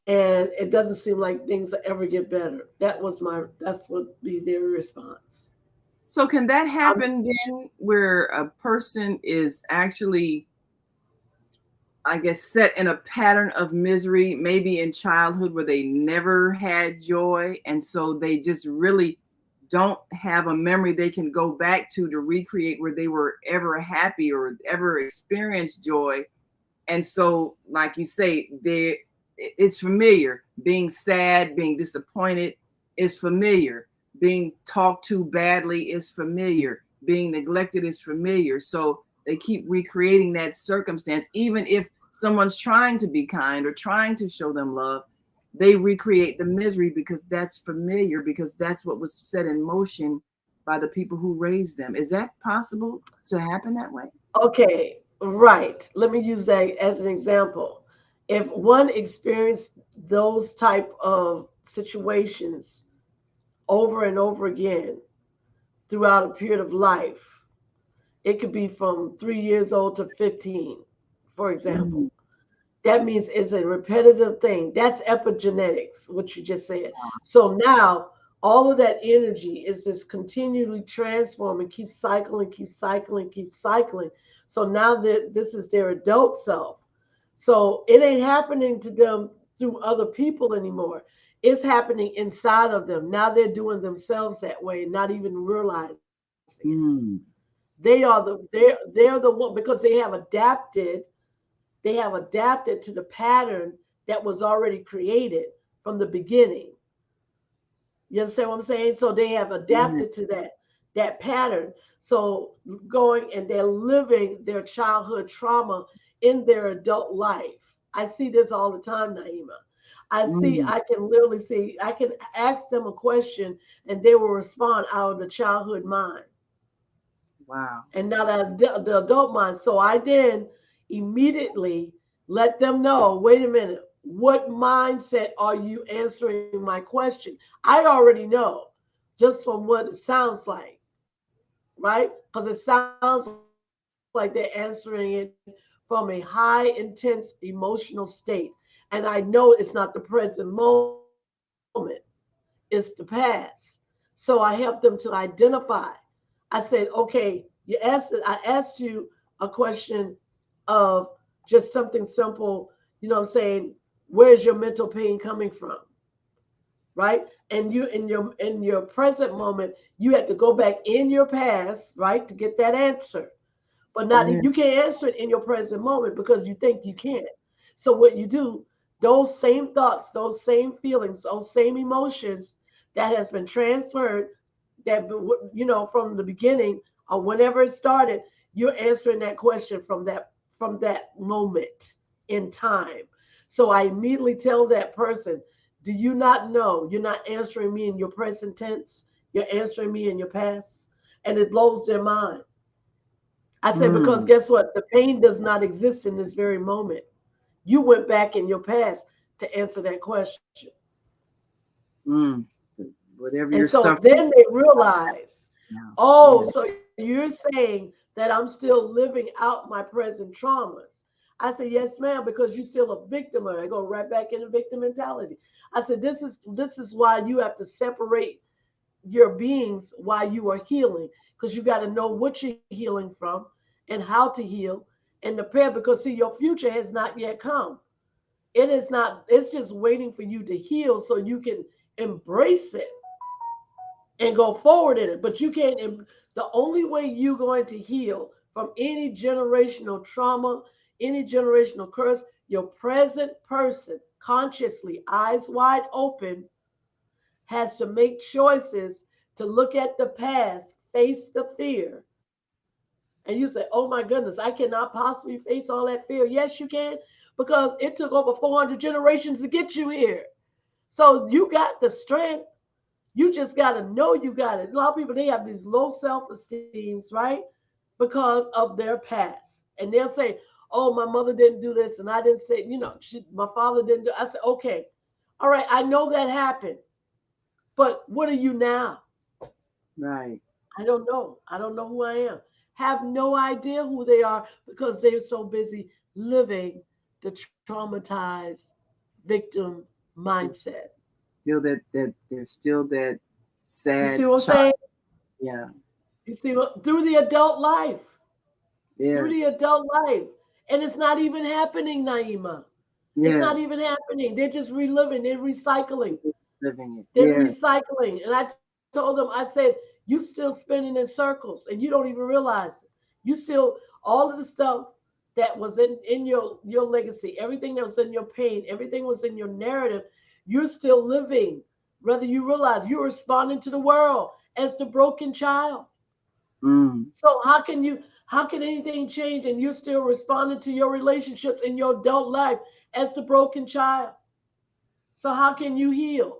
and it doesn't seem like things will ever get better. That's what be their response. So can that Um, happen then where a person is actually, I guess, set in a pattern of misery, maybe in childhood where they never had joy. And so they just really don't have a memory they can go back to recreate where they were ever happy or ever experienced joy. And so, like you say, it's familiar. Being sad, being disappointed is familiar. Being talked to badly is familiar. Being neglected is familiar. So they keep recreating that circumstance, even if someone's trying to be kind or trying to show them love. They recreate the misery because that's familiar, because that's what was set in motion by the people who raised them. Is that possible to happen that way? okay, right. Let me use that as an example. If one experienced those type of situations over and over again throughout a period of life, it could be from 3 years old to 15, for Mm. example. That means it's a repetitive thing. That's epigenetics, what you just said. So now all of that energy is just continually transforming, keep cycling, keep cycling, keep cycling. So now that this is their adult self. So it ain't happening to them through other people anymore. It's happening inside of them. Now they're doing themselves that way, not even realizing it. Mm. They're the one, because they have adapted to the pattern that was already created from the beginning. You understand what I'm saying? So they have Yeah. adapted to that pattern. So going and they're living their childhood trauma in their adult life. I see this all the time, Naima. Mm. I can literally see, I can ask them a question and they will respond out of the childhood mind Wow. and not the adult mind. So I then immediately let them know, wait a minute, what mindset are you answering my question? I already know just from what it sounds like, right? Because it sounds like they're answering it from a high, intense emotional state. And I know it's not the present moment, it's the past. So I help them to identify. I said, okay, I asked you a question of just something simple, saying, where's your mental pain coming from? Right? And you in your present moment, you had to go back in your past, right, to get that answer. But not, Yeah. you can't answer it in your present moment because you think you can't. So what you do, those same thoughts, those same feelings, those same emotions that has been transferred, that from the beginning or whenever it started, you're answering that question from that moment in time. So I immediately tell that person, do you not know you're not answering me in your present tense, you're answering me in your past? And it blows their mind. I said, because Mm. guess what? The pain does not exist in this very moment. You went back in your past to answer that question. Mm. Whatever And you're so suffering then they realize, now. oh, Yeah. so you're saying that I'm still living out my present traumas. I said, yes, ma'am, because you're still a victim. I go right back into victim mentality. I said, this is why you have to separate your beings while you are healing, because you got to know what you're healing from and how to heal and prepare, because see, your future has not yet come. It is not, it's just waiting for you to heal so you can embrace it and go forward in it. But you can't, the only way you're going to heal from any generational trauma, any generational curse, your present person, consciously, eyes wide open, has to make choices to look at the past, face the fear. And you say, oh my goodness, I cannot possibly face all that fear. Yes, you can, because it took over 400 generations to get you here. So you got the strength. You just got to know you got it. A lot of people, they have these low self-esteems, right? Because of their past. And they'll say, oh, my mother didn't do this. And I didn't say, my father didn't do. I said, okay, all right, I know that happened. But what are you now? Right. I don't know. I don't know who I am. Have no idea who they are because they're so busy living the traumatized victim There's mindset. still that there's still that You sad see what I'm child. saying? Yeah. You see what, through the adult life, through the Yes. adult life. And it's not even happening, Naima. It's Yes. not even happening. They're just reliving, they're recycling. Living it. They're Yes. recycling. And I told them, I said, you still spinning in circles and you don't even realize it. You still, all of the stuff that was in your legacy, everything that was in your pain, everything was in your narrative, you're still living. Whether you realize you're responding to the world as the broken child. Mm. So how can anything change and you're still responding to your relationships in your adult life as the broken child? So how can you heal?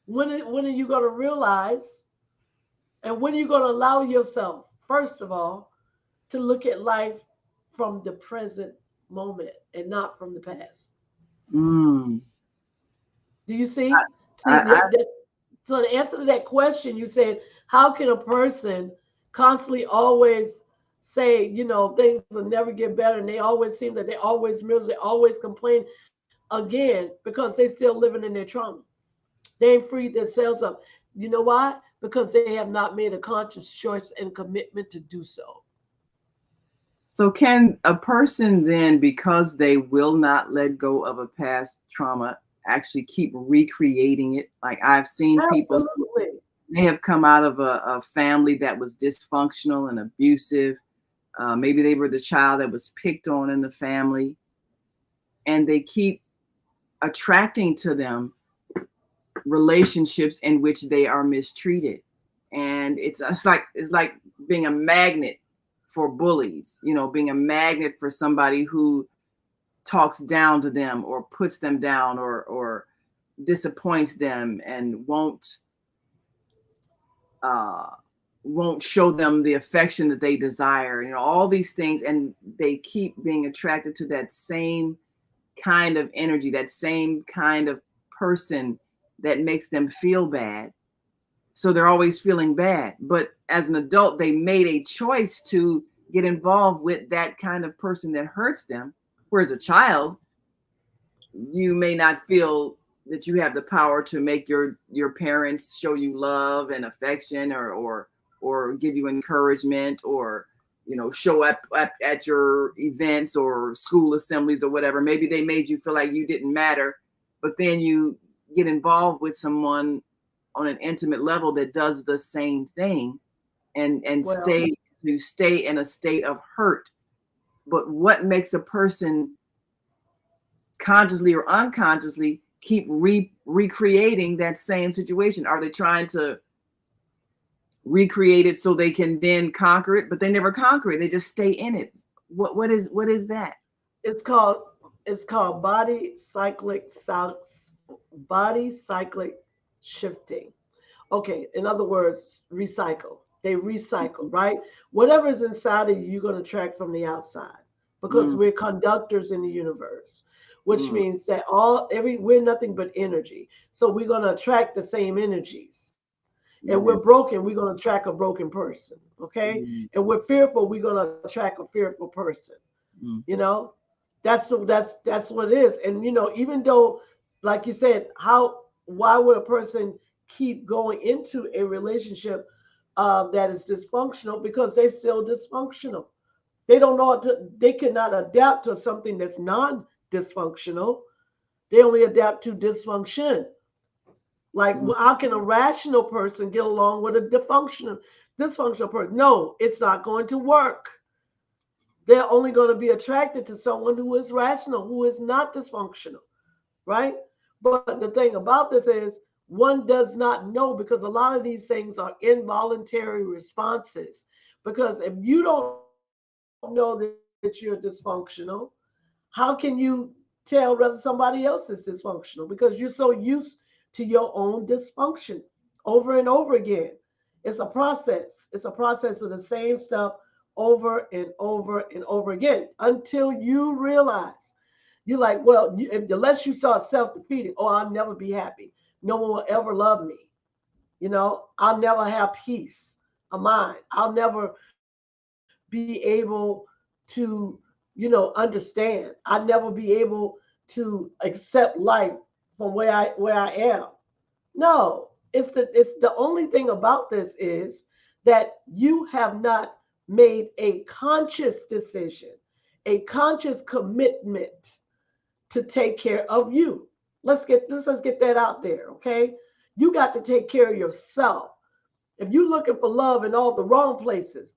When are you going to realize, and when are you going to allow yourself, first of all, to look at life from the present moment and not from the past? Mm. Do you see? See, I so the answer to that question, you said, how can a person constantly always say, things will never get better, and they always seem that they always miserable, they always complain again because they still living in their trauma. They ain't freed themselves up. You know why? Because they have not made a conscious choice and commitment to do so. So can a person then, because they will not let go of a past trauma, actually keep recreating it. Like I've seen people, Absolutely. they have come out of a family that was dysfunctional and abusive. Maybe they were the child that was picked on in the family, and they keep attracting to them relationships in which they are mistreated. And it's like being a magnet for bullies, you know, being a magnet for somebody who talks down to them or puts them down or disappoints them and won't show them the affection that they desire, you know, all these things. And they keep being attracted to that same kind of energy, that same kind of person that makes them feel bad. So they're always feeling bad. But as an adult, they made a choice to get involved with that kind of person that hurts them. Whereas a child, you may not feel that you have the power to make your parents show you love and affection or give you encouragement or, you know, show up at your events or school assemblies or whatever. Maybe they made you feel like you didn't matter, but then you get involved with someone on an intimate level that does the same thing and Well, stay in a state of hurt. But what makes a person consciously or unconsciously keep recreating that same situation? Are they trying to recreate it so they can then conquer it? But they never conquer it. They just stay in it. What is that? it's called it's called body cyclic shifting. Okay, in other words, recycle. They recycle, right? Whatever is inside of you, you're going to attract from the outside because Mm, we're conductors in the universe, which mm, means that we're nothing but energy. So we're going to attract the same energies. And we're yeah. broken, we're going to attract a broken person. Okay. Mm, And we're fearful, we're going to attract a fearful person. mm, You know, that's what it is. And you know, even though, like you said, why would a person keep going into a relationship that is dysfunctional? Because they're still dysfunctional. They don't know how to. They cannot adapt to something that's non-dysfunctional. They only adapt to dysfunction. Like, mm, how can a rational person get along with a dysfunctional person? No, it's not going to work. They're only going to be attracted to someone who is rational, who is not dysfunctional, right? But the thing about this is one does not know because a lot of these things are involuntary responses. Because if you don't know that you're dysfunctional, how can you tell whether somebody else is dysfunctional? Because you're so used to your own dysfunction over and over again. It's a process of the same stuff over and over and over again until you realize you're like, well, unless you start self-defeating, oh, I'll never be happy. No one will ever love me. You know, I'll never have peace of mind. I'll never be able to, understand. I'll never be able to accept life from where I am. No, it's the only thing about this is that you have not made a conscious decision, a conscious commitment to take care of you. Let's get that out there, okay? You got to take care of yourself. If you're looking for love in all the wrong places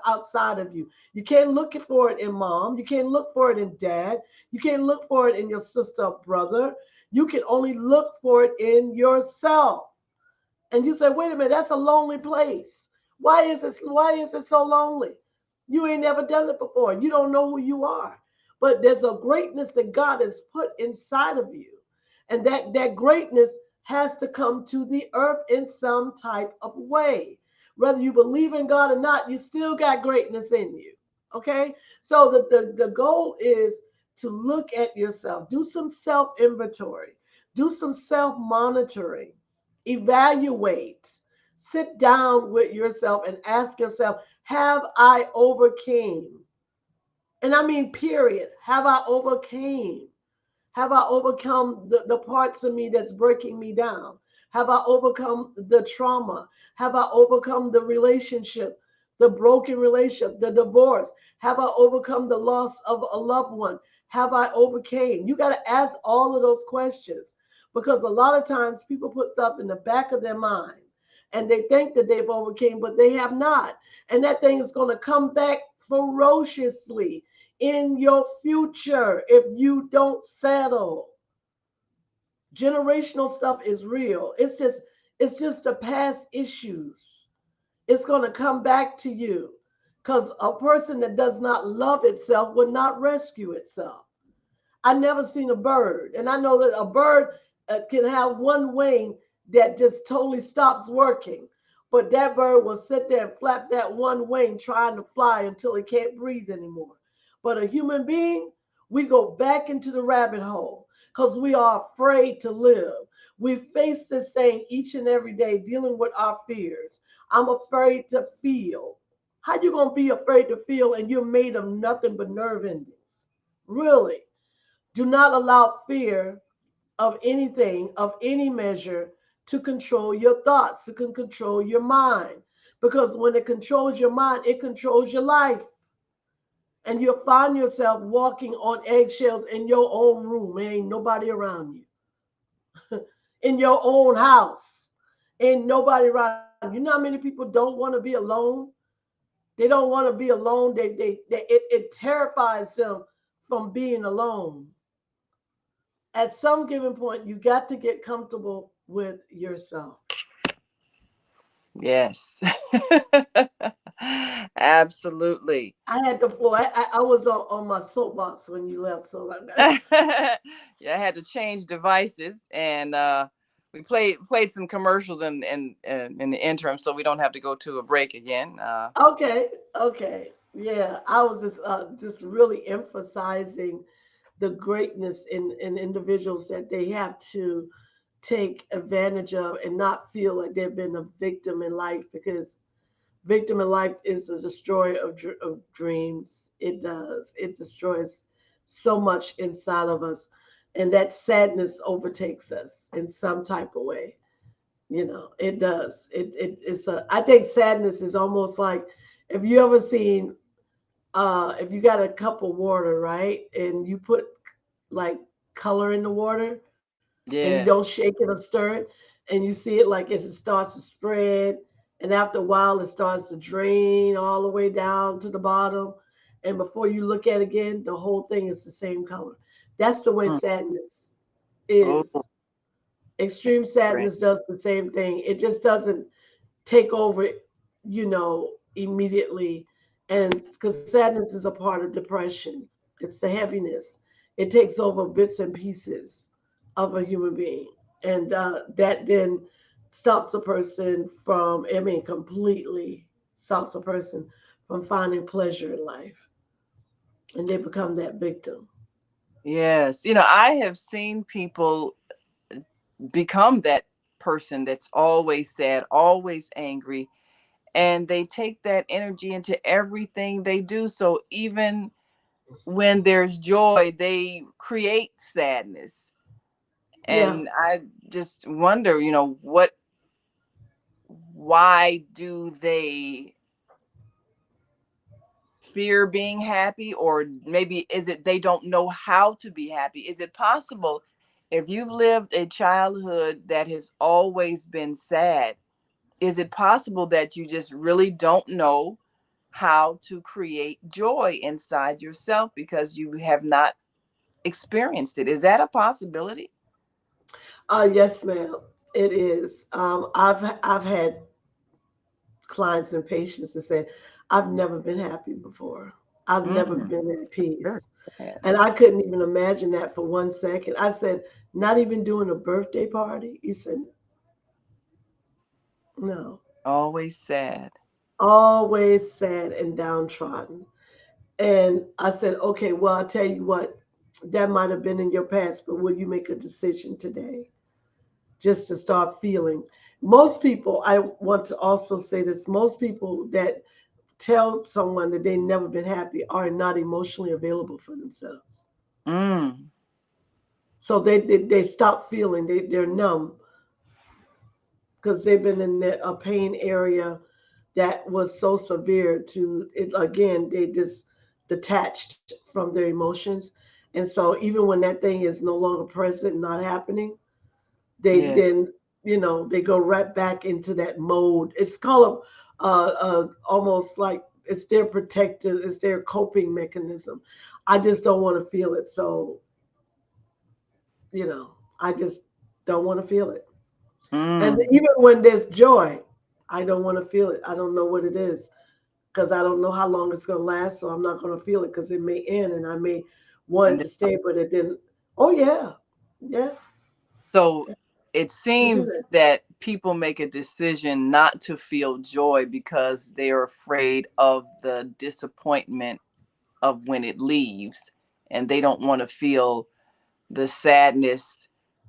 outside of you. You can't look for it in mom. You can't look for it in dad. You can't look for it in your sister or brother. You can only look for it in yourself. And you say, wait a minute, that's a lonely place. Why is it so lonely? You ain't never done it before. You don't know who you are. But there's a greatness that God has put inside of you. And that greatness has to come to the earth in some type of way. Whether you believe in God or not, you still got greatness in you. Okay? So the goal is to look at yourself, do some self inventory, do some self monitoring, evaluate, sit down with yourself and ask yourself, have I overcame? And I mean, period. Have I overcame? Have I overcome the parts of me that's breaking me down? Have I overcome the trauma? Have I overcome the relationship, the broken relationship, the divorce? Have I overcome the loss of a loved one? Have I overcame? You got to ask all of those questions, because a lot of times people put stuff in the back of their mind and they think that they've overcame, but they have not. And that thing is going to come back ferociously in your future if you don't settle. Generational stuff is real. It's just the past issues. It's going to come back to you, because a person that does not love itself will not rescue itself. I never seen a bird, and I know that a bird can have one wing that just totally stops working, but that bird will sit there and flap that one wing trying to fly until it can't breathe anymore. But a human being, we go back into the rabbit hole because we are afraid to live. We face this thing each and every day, dealing with our fears. I'm afraid to feel. How you gonna be afraid to feel and you're made of nothing but nerve endings? Really? Do not allow fear of anything, of any measure, to control your thoughts, to control your mind. Because when it controls your mind, it controls your life. And you'll find yourself walking on eggshells in your own room. There ain't nobody around you. In your own house. Ain't nobody around you. You know how many people don't want to be alone? They don't want to be alone. It terrifies them from being alone. At some given point, you got to get comfortable with yourself. Yes. Absolutely. I had the floor. I was on my soapbox when you left. So Yeah, I had to change devices, and we played some commercials in the interim, so we don't have to go to a break again. okay. Yeah, I was just really emphasizing the greatness in individuals that they have to take advantage of and not feel like they've been a victim in life, because victim in life is a destroyer of dreams. It does. It destroys so much inside of us. And that sadness overtakes us in some type of way. It does. I think sadness is almost like, if you ever seen, if you got a cup of water, right? And you put like color in the water and you don't Yeah. shake it or stir it, and you see it like as it starts to spread, and after a while it starts to drain all the way down to the bottom, and before you look at it again, the whole thing is the same color. That's the way Mm. sadness Oh, is. Extreme right. sadness does the same thing. It just doesn't take over, immediately. And because sadness is a part of depression, it's the heaviness. It takes over bits and pieces of a human being. And that then stops a person from, I mean, completely stops a person from finding pleasure in life. And they become that victim. Yes. I have seen people become that person that's always sad, always angry, and they take that energy into everything they do. So even when there's joy, they create sadness. Yeah. And I just wonder, why do they fear being happy? Or maybe is it they don't know how to be happy? Is it possible, if you've lived a childhood that has always been sad, is it possible that you just really don't know how to create joy inside yourself because you have not experienced it? Is that a possibility? Yes, ma'am. It is. I've had clients and patients that say, I've never been happy before. I've never Mm, been at very peace. sad. And I couldn't even imagine that for 1 second. I said, not even doing a birthday party? He said, no. Always sad. Always sad and downtrodden. And I said, okay, well, I'll tell you what, that might have been in your past, but will you make a decision today just to start feeling? Most people, I want to also say this, most people that tell someone that they've never been happy are not emotionally available for themselves. Mm, So they stop feeling, they're numb because they've been in a pain area that was so severe to it. Again, they just detached from their emotions. And so even when that thing is no longer present, not happening, they Yeah. then, they go right back into that mode. It's called almost like it's their protective, it's their coping mechanism. I just don't want to feel it. So, I just don't want to feel it. And Mm. even when there's joy, I don't want to feel it. I don't know what it is because I don't know how long it's going to last. So I'm not going to feel it because it may end and I may want And it then, to stay, but it didn't. Oh, yeah. Yeah. so it They do seems that. that people make a decision not to feel joy because they are afraid of the disappointment of when it leaves, and they don't want to feel the sadness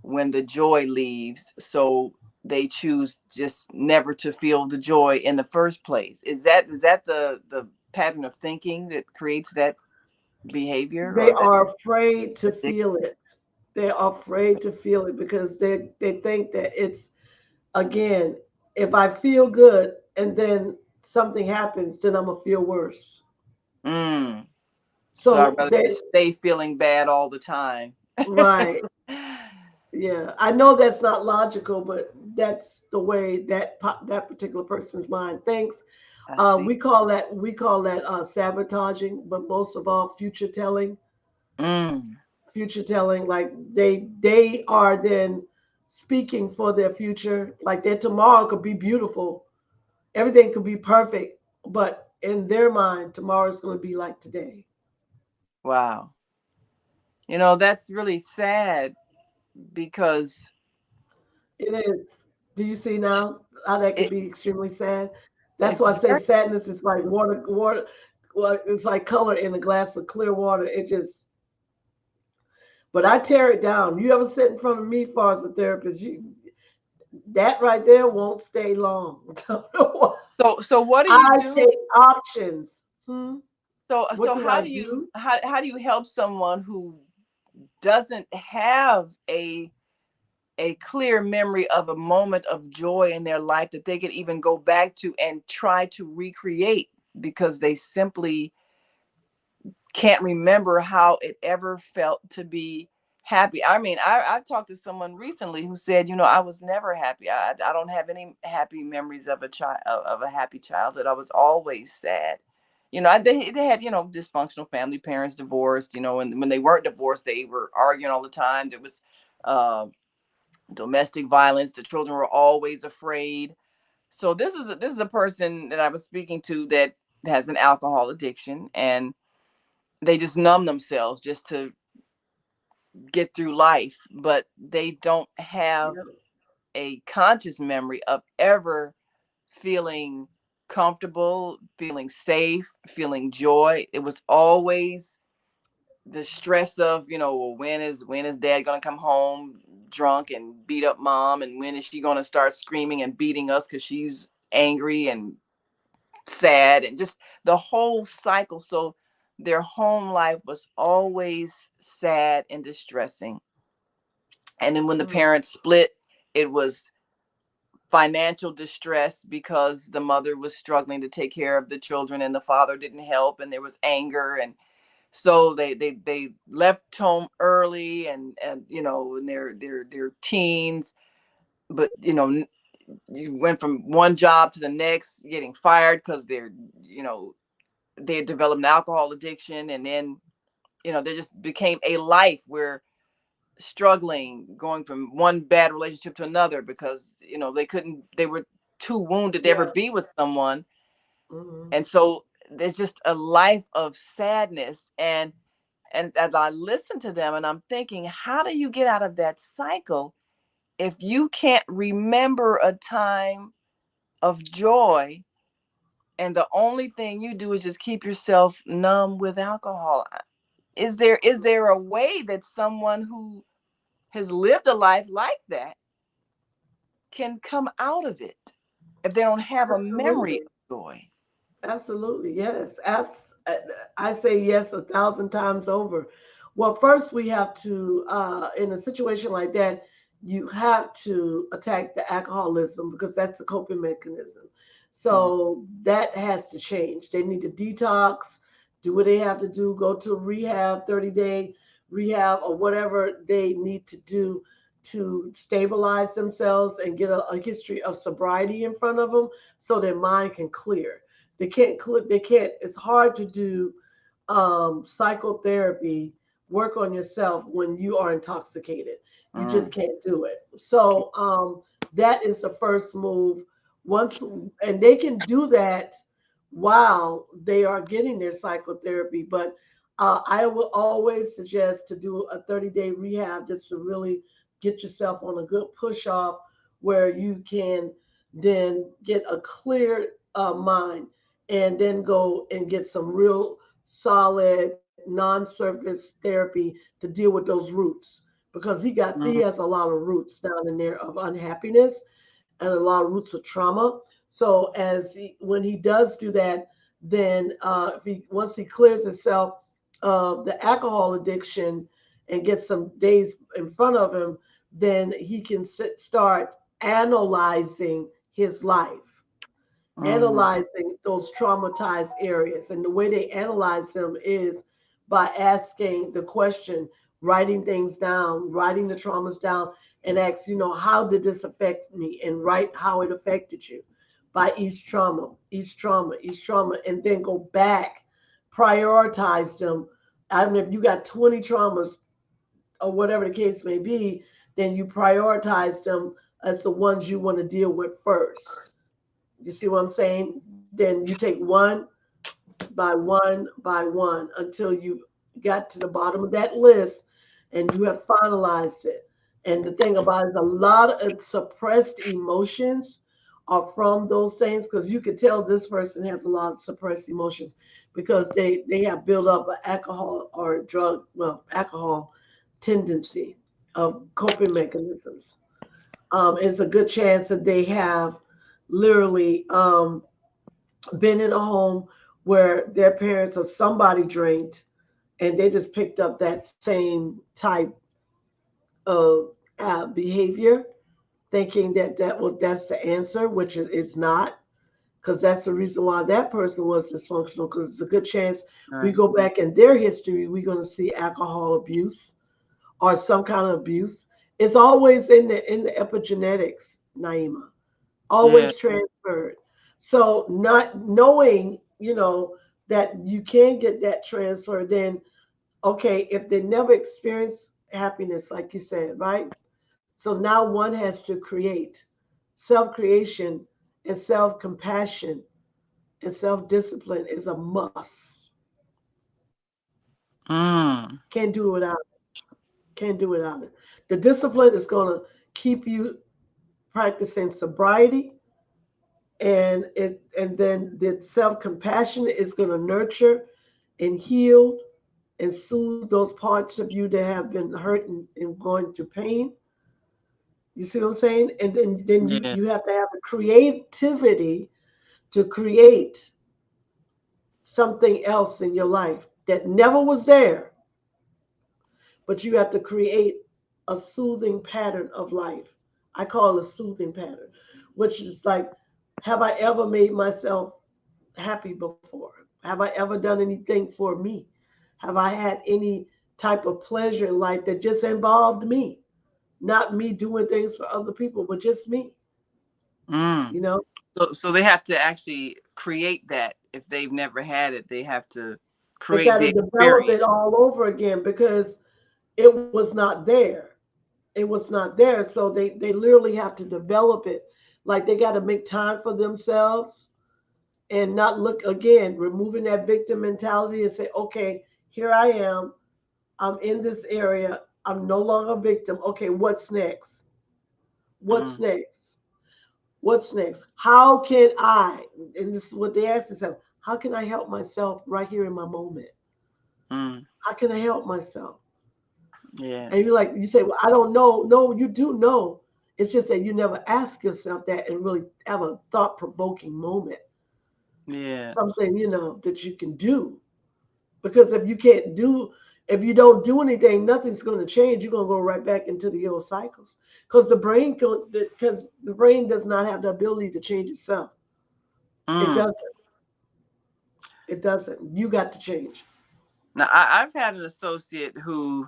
when the joy leaves. So they choose just never to feel the joy in the first place. Is that the pattern of thinking that creates that behavior They or that are afraid to addiction? feel it. They're afraid to feel it because they think that it's, again, if I feel good and then something happens, then I'm gonna feel worse. Mm. So I'd So rather they, just stay feeling bad all the time. right. Yeah, I know that's not logical, but that's the way that particular person's mind thinks. I see. We call that sabotaging, but most of all, future telling. Mm. Future telling, like they are then speaking for their future. Like their tomorrow could be beautiful, everything could be perfect, but in their mind, tomorrow is going to be like today. Wow. That's really sad because It is. Do you see now how that could it be extremely sad? That's it's why I say very sadness is like water. Well, it's like color in a glass of clear water. It just, but I tear it down. You ever sit in front of me, far as a therapist, that right there won't stay long. so what do you I do? take options. What So do how I do you do? how do you help someone who doesn't have a clear memory of a moment of joy in their life that they could even go back to and try to recreate because they simply can't remember how it ever felt to be happy. I mean, I've talked to someone recently who said, I was never happy. I don't have any happy memories of a child of a happy childhood. I was always sad. They had dysfunctional family, parents divorced. And when they weren't divorced, they were arguing all the time. There was uh, domestic violence. The children were always afraid. So this is a person that I was speaking to that has an alcohol addiction, and they just numb themselves just to get through life, but they don't have Yeah. a conscious memory of ever feeling comfortable, feeling safe, feeling joy. It was always the stress of, well, when is dad gonna come home drunk and beat up mom, and when is she gonna start screaming and beating us because she's angry and sad, and just the whole cycle. So their home life was always sad and distressing. And then when the Mm, parents split, it was financial distress because the mother was struggling to take care of the children and the father didn't help, and there was anger. And so they left home early, and in their teens. But you went from one job to the next, getting fired because they had developed an alcohol addiction. And then there just became a life where struggling, going from one bad relationship to another because they were too wounded to ever yeah. be with someone. Hmm. And so there's just a life of sadness. And as I listen to them, and I'm thinking, how do you get out of that cycle if you can't remember a time of joy, and the only thing you do is just keep yourself numb with alcohol? Is there a way that someone who has lived a life like that can come out of it if they don't have a memory Absolutely. of joy? Absolutely. Yes. I say yes 1,000 times over. Well, first we have to, in a situation like that, you have to attack the alcoholism because that's the coping mechanism. Mm. So that has to change. They need to detox, do what they have to do, go to rehab, 30-day rehab or whatever they need to do to stabilize themselves and get a history of sobriety in front of them so their mind can clear. They can't, it's hard to do psychotherapy, work on yourself when you are intoxicated. You just can't do it. So that is the first move. Once, and they can do that while they are getting their psychotherapy, but I will always suggest to do a 30-day rehab just to really get yourself on a good push off where you can then get a clear mind and then go and get some real solid non-surface therapy to deal with those roots because he has a lot of roots down in there of unhappiness and a lot of roots of trauma. So when he does do that, then if he once he clears himself of the alcohol addiction and gets some days in front of him, then he can start analyzing his life, analyzing those traumatized areas. And the way they analyze them is by asking the question, writing things down, writing the traumas down, and ask, how did this affect me? And write how it affected you by each trauma, each trauma, each trauma, and then go back, prioritize them. I mean, if you got 20 traumas or whatever the case may be, then you prioritize them as the ones you want to deal with first. You see what I'm saying? Then you take one by one until you got to the bottom of that list and you have finalized it. And the thing about it is a lot of suppressed emotions are from those things because you can tell this person has a lot of suppressed emotions because they have built up an alcohol or alcohol tendency of coping mechanisms. It's a good chance that they have literally been in a home where their parents or somebody drank and they just picked up that same type of behavior, thinking that that's the answer, which it's not, because that's the reason why that person was dysfunctional. Because it's a good chance we go back in their history, we're going to see alcohol abuse or some kind of abuse. It's always in the epigenetics, Naima, always transferred. So not knowing, that you can get that transfer, then okay, if they never experienced happiness, like you said, right? So now one has to create self-creation and self-compassion and self-discipline is a must. Can't do it without it. Can't do it without it. The discipline is going to keep you practicing sobriety and then the self-compassion is going to nurture and heal and soothe those parts of you that have been hurt and going through pain. You see what I'm saying? And then you have to have the creativity to create something else in your life that never was there, but you have to create a soothing pattern of life. I call it a soothing pattern, which is like, have I ever made myself happy before? Have I ever done anything for me? Have I had any type of pleasure in life that just involved me? Not me doing things for other people, but just me. You know? So they have to actually create that. If they've never had it, they have to They create got the to develop experience. it all over again because it was not there. It was not there. So they literally have to develop it. Like they got to make time for themselves and not look again, removing that victim mentality and say, okay, here I am. I'm in this area. I'm no longer a victim. Okay, what's next? What's next? What's next? How can I, and this is what they ask themselves, how can I help myself right here in my moment? How can I help myself? And Yes. you're like, you say, well, I don't know. No, you do know. It's just that you never ask yourself that and really have a thought provoking moment. Yes. Something, that you can do. Because if you don't do anything, nothing's going to change. You're going to go right back into the old cycles. Because the brain does not have the ability to change itself. It doesn't. It doesn't. You got to change. Now I've had an associate who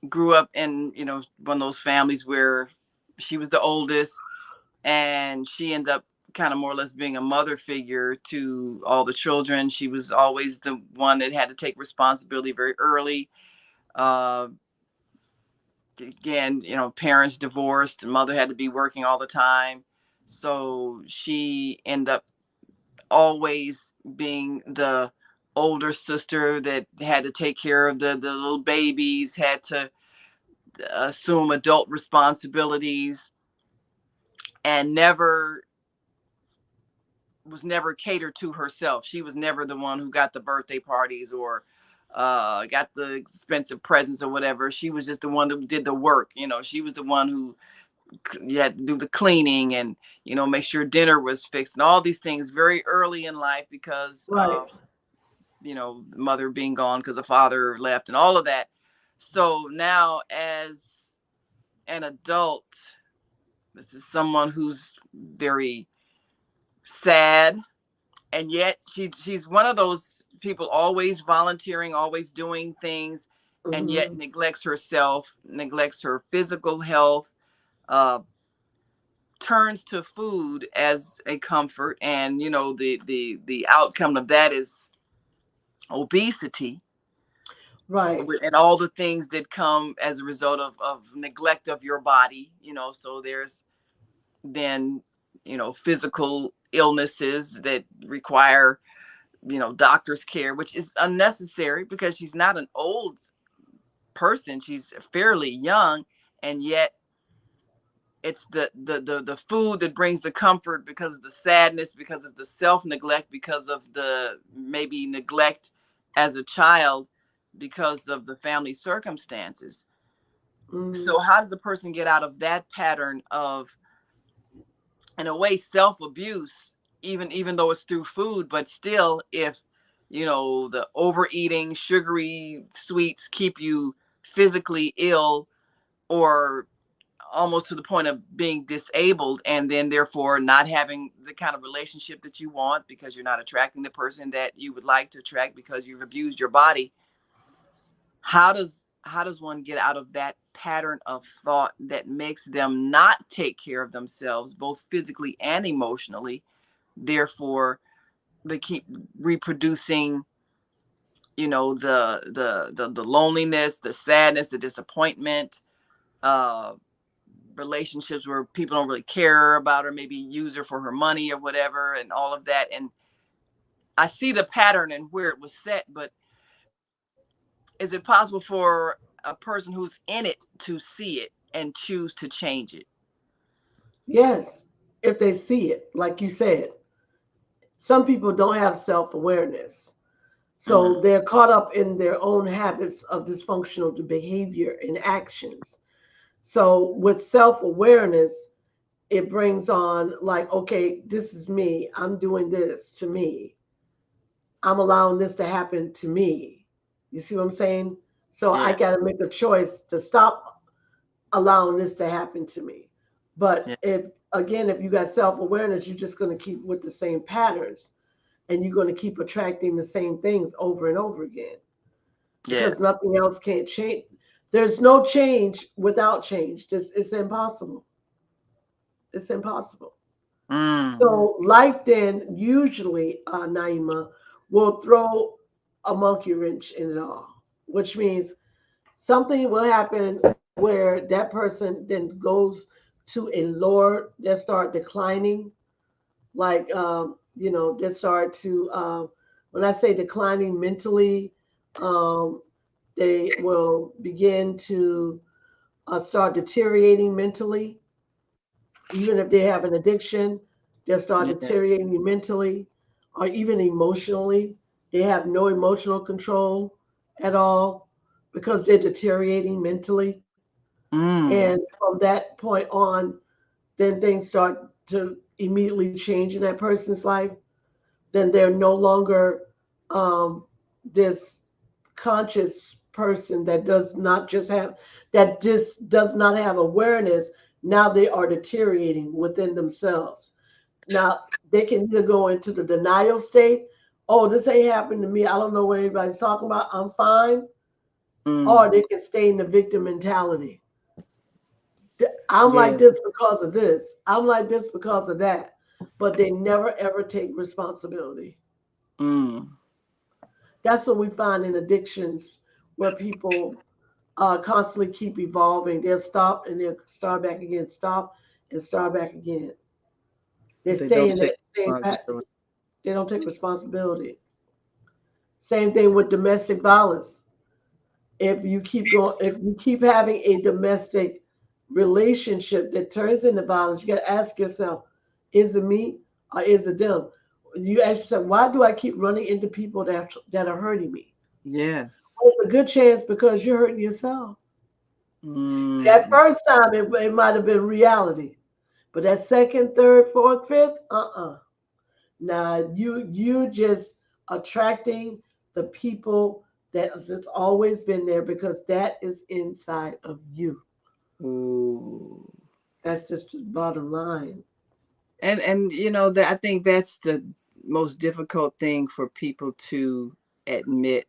grew up in, one of those families where she was the oldest, and she ended up kind of more or less being a mother figure to all the children. She was always the one that had to take responsibility very early. Uh, Again, parents divorced, mother had to be working all the time. So she ended up always being the older sister that had to take care of the little babies, had to assume adult responsibilities, and never catered to herself. She was never the one who got the birthday parties or got the expensive presents or whatever. She was just the one who did the work. She was the one who you had to do the cleaning and make sure dinner was fixed and all these things very early in life because Right. of mother being gone because the father left and all of that. So now as an adult, this is someone who's very sad, and yet she's one of those people always volunteering, always doing things, and yet Mm-hmm. neglects herself, neglects her physical health, uh, turns to food as a comfort, and the outcome of that is obesity Right. and all the things that come as a result of neglect of your body. So there's then physical illnesses that require doctor's care, which is unnecessary because she's not an old person, she's fairly young, and yet it's the food that brings the comfort because of the sadness, because of the self neglect, because of the maybe neglect as a child, because of the family circumstances. Mm-hmm. So how does the person get out of that pattern of, in a way, self abuse, even though it's through food, but still, if the overeating sugary sweets keep you physically ill or almost to the point of being disabled, and then therefore not having the kind of relationship that you want because you're not attracting the person that you would like to attract because you've abused your body. How does one get out of that pattern of thought that makes them not take care of themselves both physically and emotionally, therefore they keep reproducing the loneliness, the sadness, the disappointment, uh relationships where people don't really care about her, maybe use her for her money or whatever, and all of that. And I see the pattern and where it was set, but is it possible for a person who's in it to see it and choose to change it? Yes. If they see it, like you said, some people don't have self awareness. So Mm, they're caught up in their own habits of dysfunctional behavior and actions. So with self awareness, it brings on, like, okay, this is me. I'm doing this to me. I'm allowing this to happen to me. You see what I'm saying? So I yeah, got to make a choice to stop allowing this to happen to me. yeah, But if you got self awareness, you're just going to keep with the same patterns, and you're going to keep attracting the same things over and over again yeah. because nothing else can't change. There's no change without change. It's impossible. It's impossible. Mm, So life then usually, Naima, will throw a monkey wrench in it all, which means something will happen where that person then goes to a lower, they start declining, like, they start to, when I say declining mentally, um, they will begin to start deteriorating mentally. Even if they have an addiction, they'll start yeah. deteriorating mentally or even emotionally. They have no emotional control at all because they're deteriorating mentally. And Mm, from that point on, then things start to immediately change in that person's life. Then they're no longer this conscious person that does not have awareness. Now they are deteriorating within themselves. Now they can either go into the denial state. Oh, this ain't happened to me. I don't know what anybody's talking about. I'm fine. or they can stay in the victim mentality. I'm like Yeah. this because of this. I'm like this because of that. But they never ever take responsibility. Mm. That's what we find in addictions, where people constantly keep evolving. They'll stop and they'll start back again, stop and start back again. They They stay don't in take that same pattern. responsibility. They don't take responsibility. Same thing with domestic violence. If you keep having a domestic relationship that turns into violence, you got to ask yourself, is it me or is it them? You ask yourself, why do I keep running into people that are hurting me? Yes. Well, it's a good chance because you're hurting yourself. That Mm. first time, it might have been reality, but that second, third, fourth, fifth, Now you just attracting the people that's always been there, because that is inside of you. Ooh. That's just the bottom line. And you know that I think that's the most difficult thing for people to admit,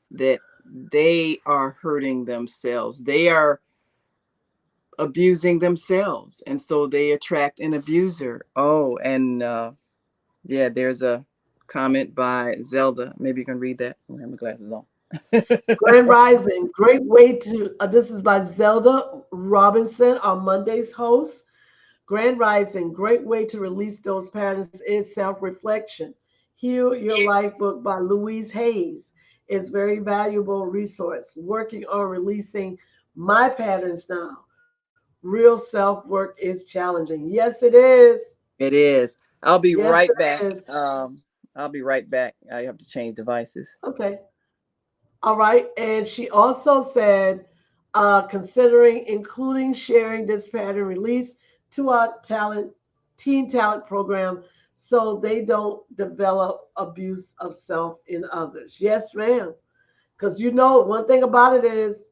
that they are hurting themselves. They are abusing themselves, and so they attract an abuser. Oh, and yeah, there's a comment by Zelda. Maybe you can read that. I don't have my glasses on. Grand Rising, great way to. This is by Zelda Robinson, our Monday's host. Grand Rising, great way to release those patterns is self reflection. Heal Your Life book by Louise Hayes is very valuable resource. Working on releasing my patterns now. Real self work is challenging. Yes, it is. It is. I'll be Yes, right it back. is. I'll be right back. I have to change devices. Okay. All right. And she also said, considering including sharing this pattern release to our teen talent program, so they don't develop abuse of self in others. Yes, ma'am. Because you know, one thing about it is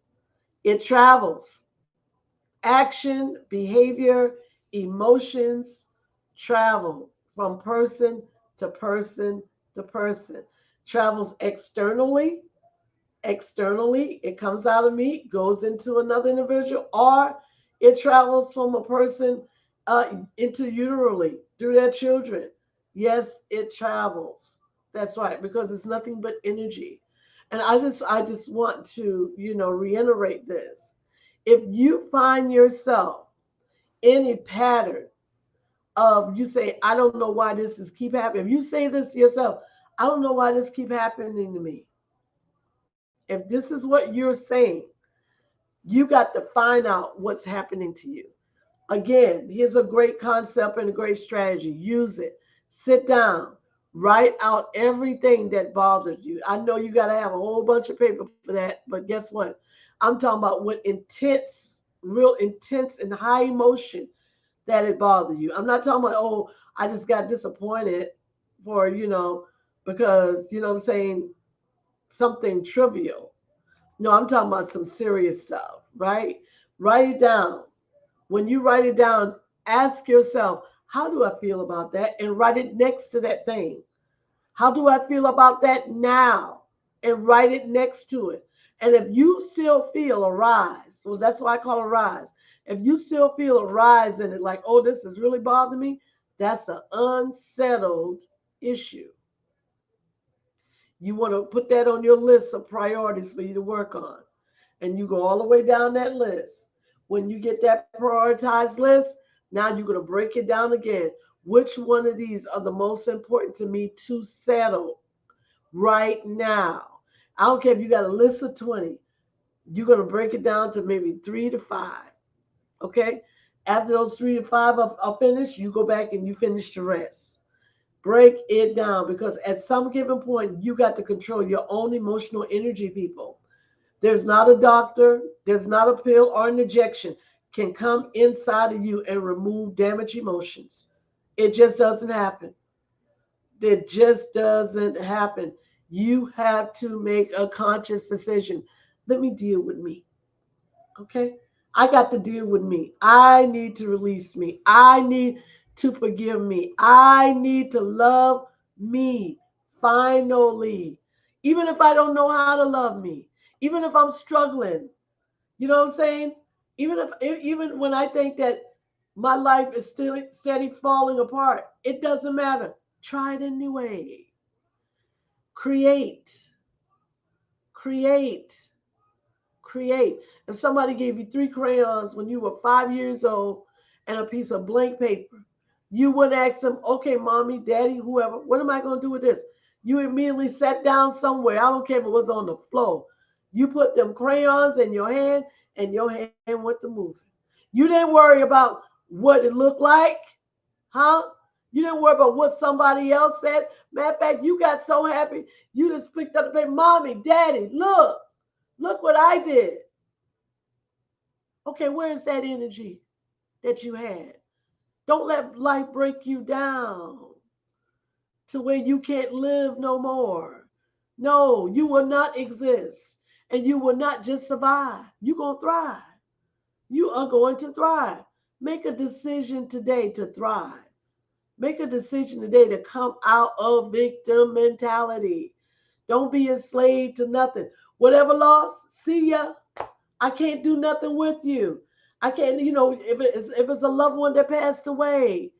it travels. Action, behavior, emotions travel from person to person to person. Travels externally, it comes out of me, goes into another individual, or it travels from a person into uterally through their children. Yes, it travels. That's right, because it's nothing but energy. And I just want to, reiterate this. If you find yourself in a pattern of, you say, I don't know why this is keep happening. If you say this to yourself, I don't know why this keep happening to me. If this is what you're saying, you got to find out what's happening to you. Again, here's a great concept and a great strategy. Use it. Sit down, write out everything that bothers you. I know you got to have a whole bunch of paper for that, but guess what? I'm talking about what intense, real intense and high emotion that it bothered you. I'm not talking about, oh, I just got disappointed for, because, what I'm saying, something trivial. No, I'm talking about some serious stuff, right? Write it down. When you write it down, ask yourself, how do I feel about that? And write it next to that thing. How do I feel about that now? And write it next to it. And if you still feel a rise, well, that's why I call it a rise. If you still feel a rise in it, like, oh, this is really bothering me, that's an unsettled issue. You want to put that on your list of priorities for you to work on. And you go all the way down that list. When you get that prioritized list, now you're going to break it down again. Which one of these are the most important to me to settle right now? I don't care if you got a list of 20. You're going to break it down to maybe 3 to 5. Okay? After those 3 to 5 are finished, you go back and you finish the rest. Break it down, because at some given point, you got to control your own emotional energy, people. There's not a doctor, there's not a pill or an injection can come inside of you and remove damaged emotions. It just doesn't happen. It just doesn't happen. You have to make a conscious decision. Let me deal with me. Okay? I got to deal with me. I need to release me. I need to forgive me. I need to love me finally. Even if I don't know how to love me, Even if I'm struggling, you know what I'm saying? Even when I think that my life is still steady falling apart, it doesn't matter. Try it anyway. Create, create, create. If somebody gave you 3 crayons when you were 5 years old and a piece of blank paper, you would ask them, okay, mommy, daddy, whoever, what am I going to do with this? You immediately sat down somewhere. I don't care if it was on the floor. You put them crayons in your hand and your hand went to moving. You didn't worry about what it looked like, huh? You didn't worry about what somebody else says. Matter of fact, you got so happy, you just picked up the paper, mommy, daddy, look what I did. Okay, where's that energy that you had? Don't let life break you down to where you can't live no more. No, you will not exist. And you will not just survive. You're going to thrive. You are going to thrive. Make a decision today to thrive. Make a decision today to come out of victim mentality. Don't be enslaved to nothing. Whatever loss, see ya. I can't do nothing with you. I can't, if it's a loved one that passed away,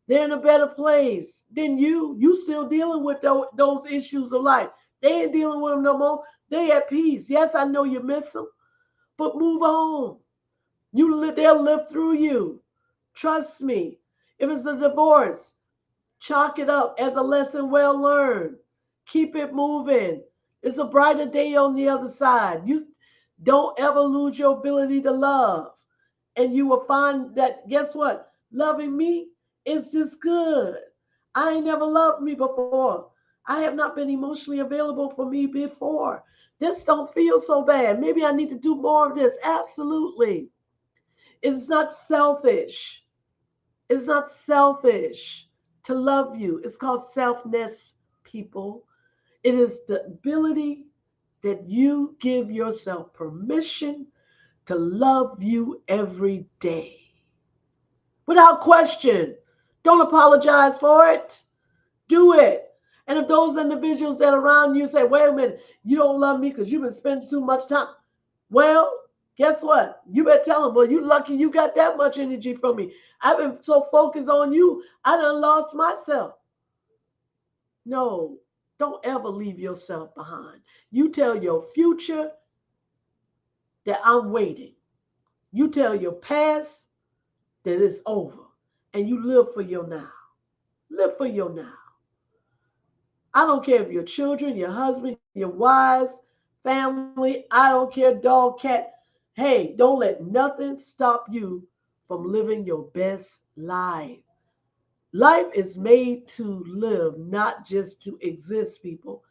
they're in a better place than you. You still dealing with those issues of life. They ain't dealing with them no more. They at peace. Yes, I know you miss them, but move on. They'll live through you. Trust me. If it's a divorce, chalk it up as a lesson well learned. Keep it moving. It's a brighter day on the other side. You don't ever lose your ability to love. And you will find that, guess what? Loving me is just good. I ain't never loved me before. I have not been emotionally available for me before. This don't feel so bad. Maybe I need to do more of this. Absolutely. It's not selfish. It's not selfish to love you. It's called selfness, people. It is the ability that you give yourself permission to love you every day without question. Don't apologize for it. Do it. And if those individuals that are around you say, wait a minute, you don't love me because you've been spending too much time. Well, guess what? You better tell them, well, you lucky you got that much energy from me. I've been so focused on you, I done lost myself. No, don't ever leave yourself behind. You tell your future that I'm waiting. You tell your past that it's over. And you live for your now. Live for your now. I don't care if your children, your husband, your wives, family, I don't care, dog, cat. Hey, don't let nothing stop you from living your best life. Life is made to live, not just to exist, people.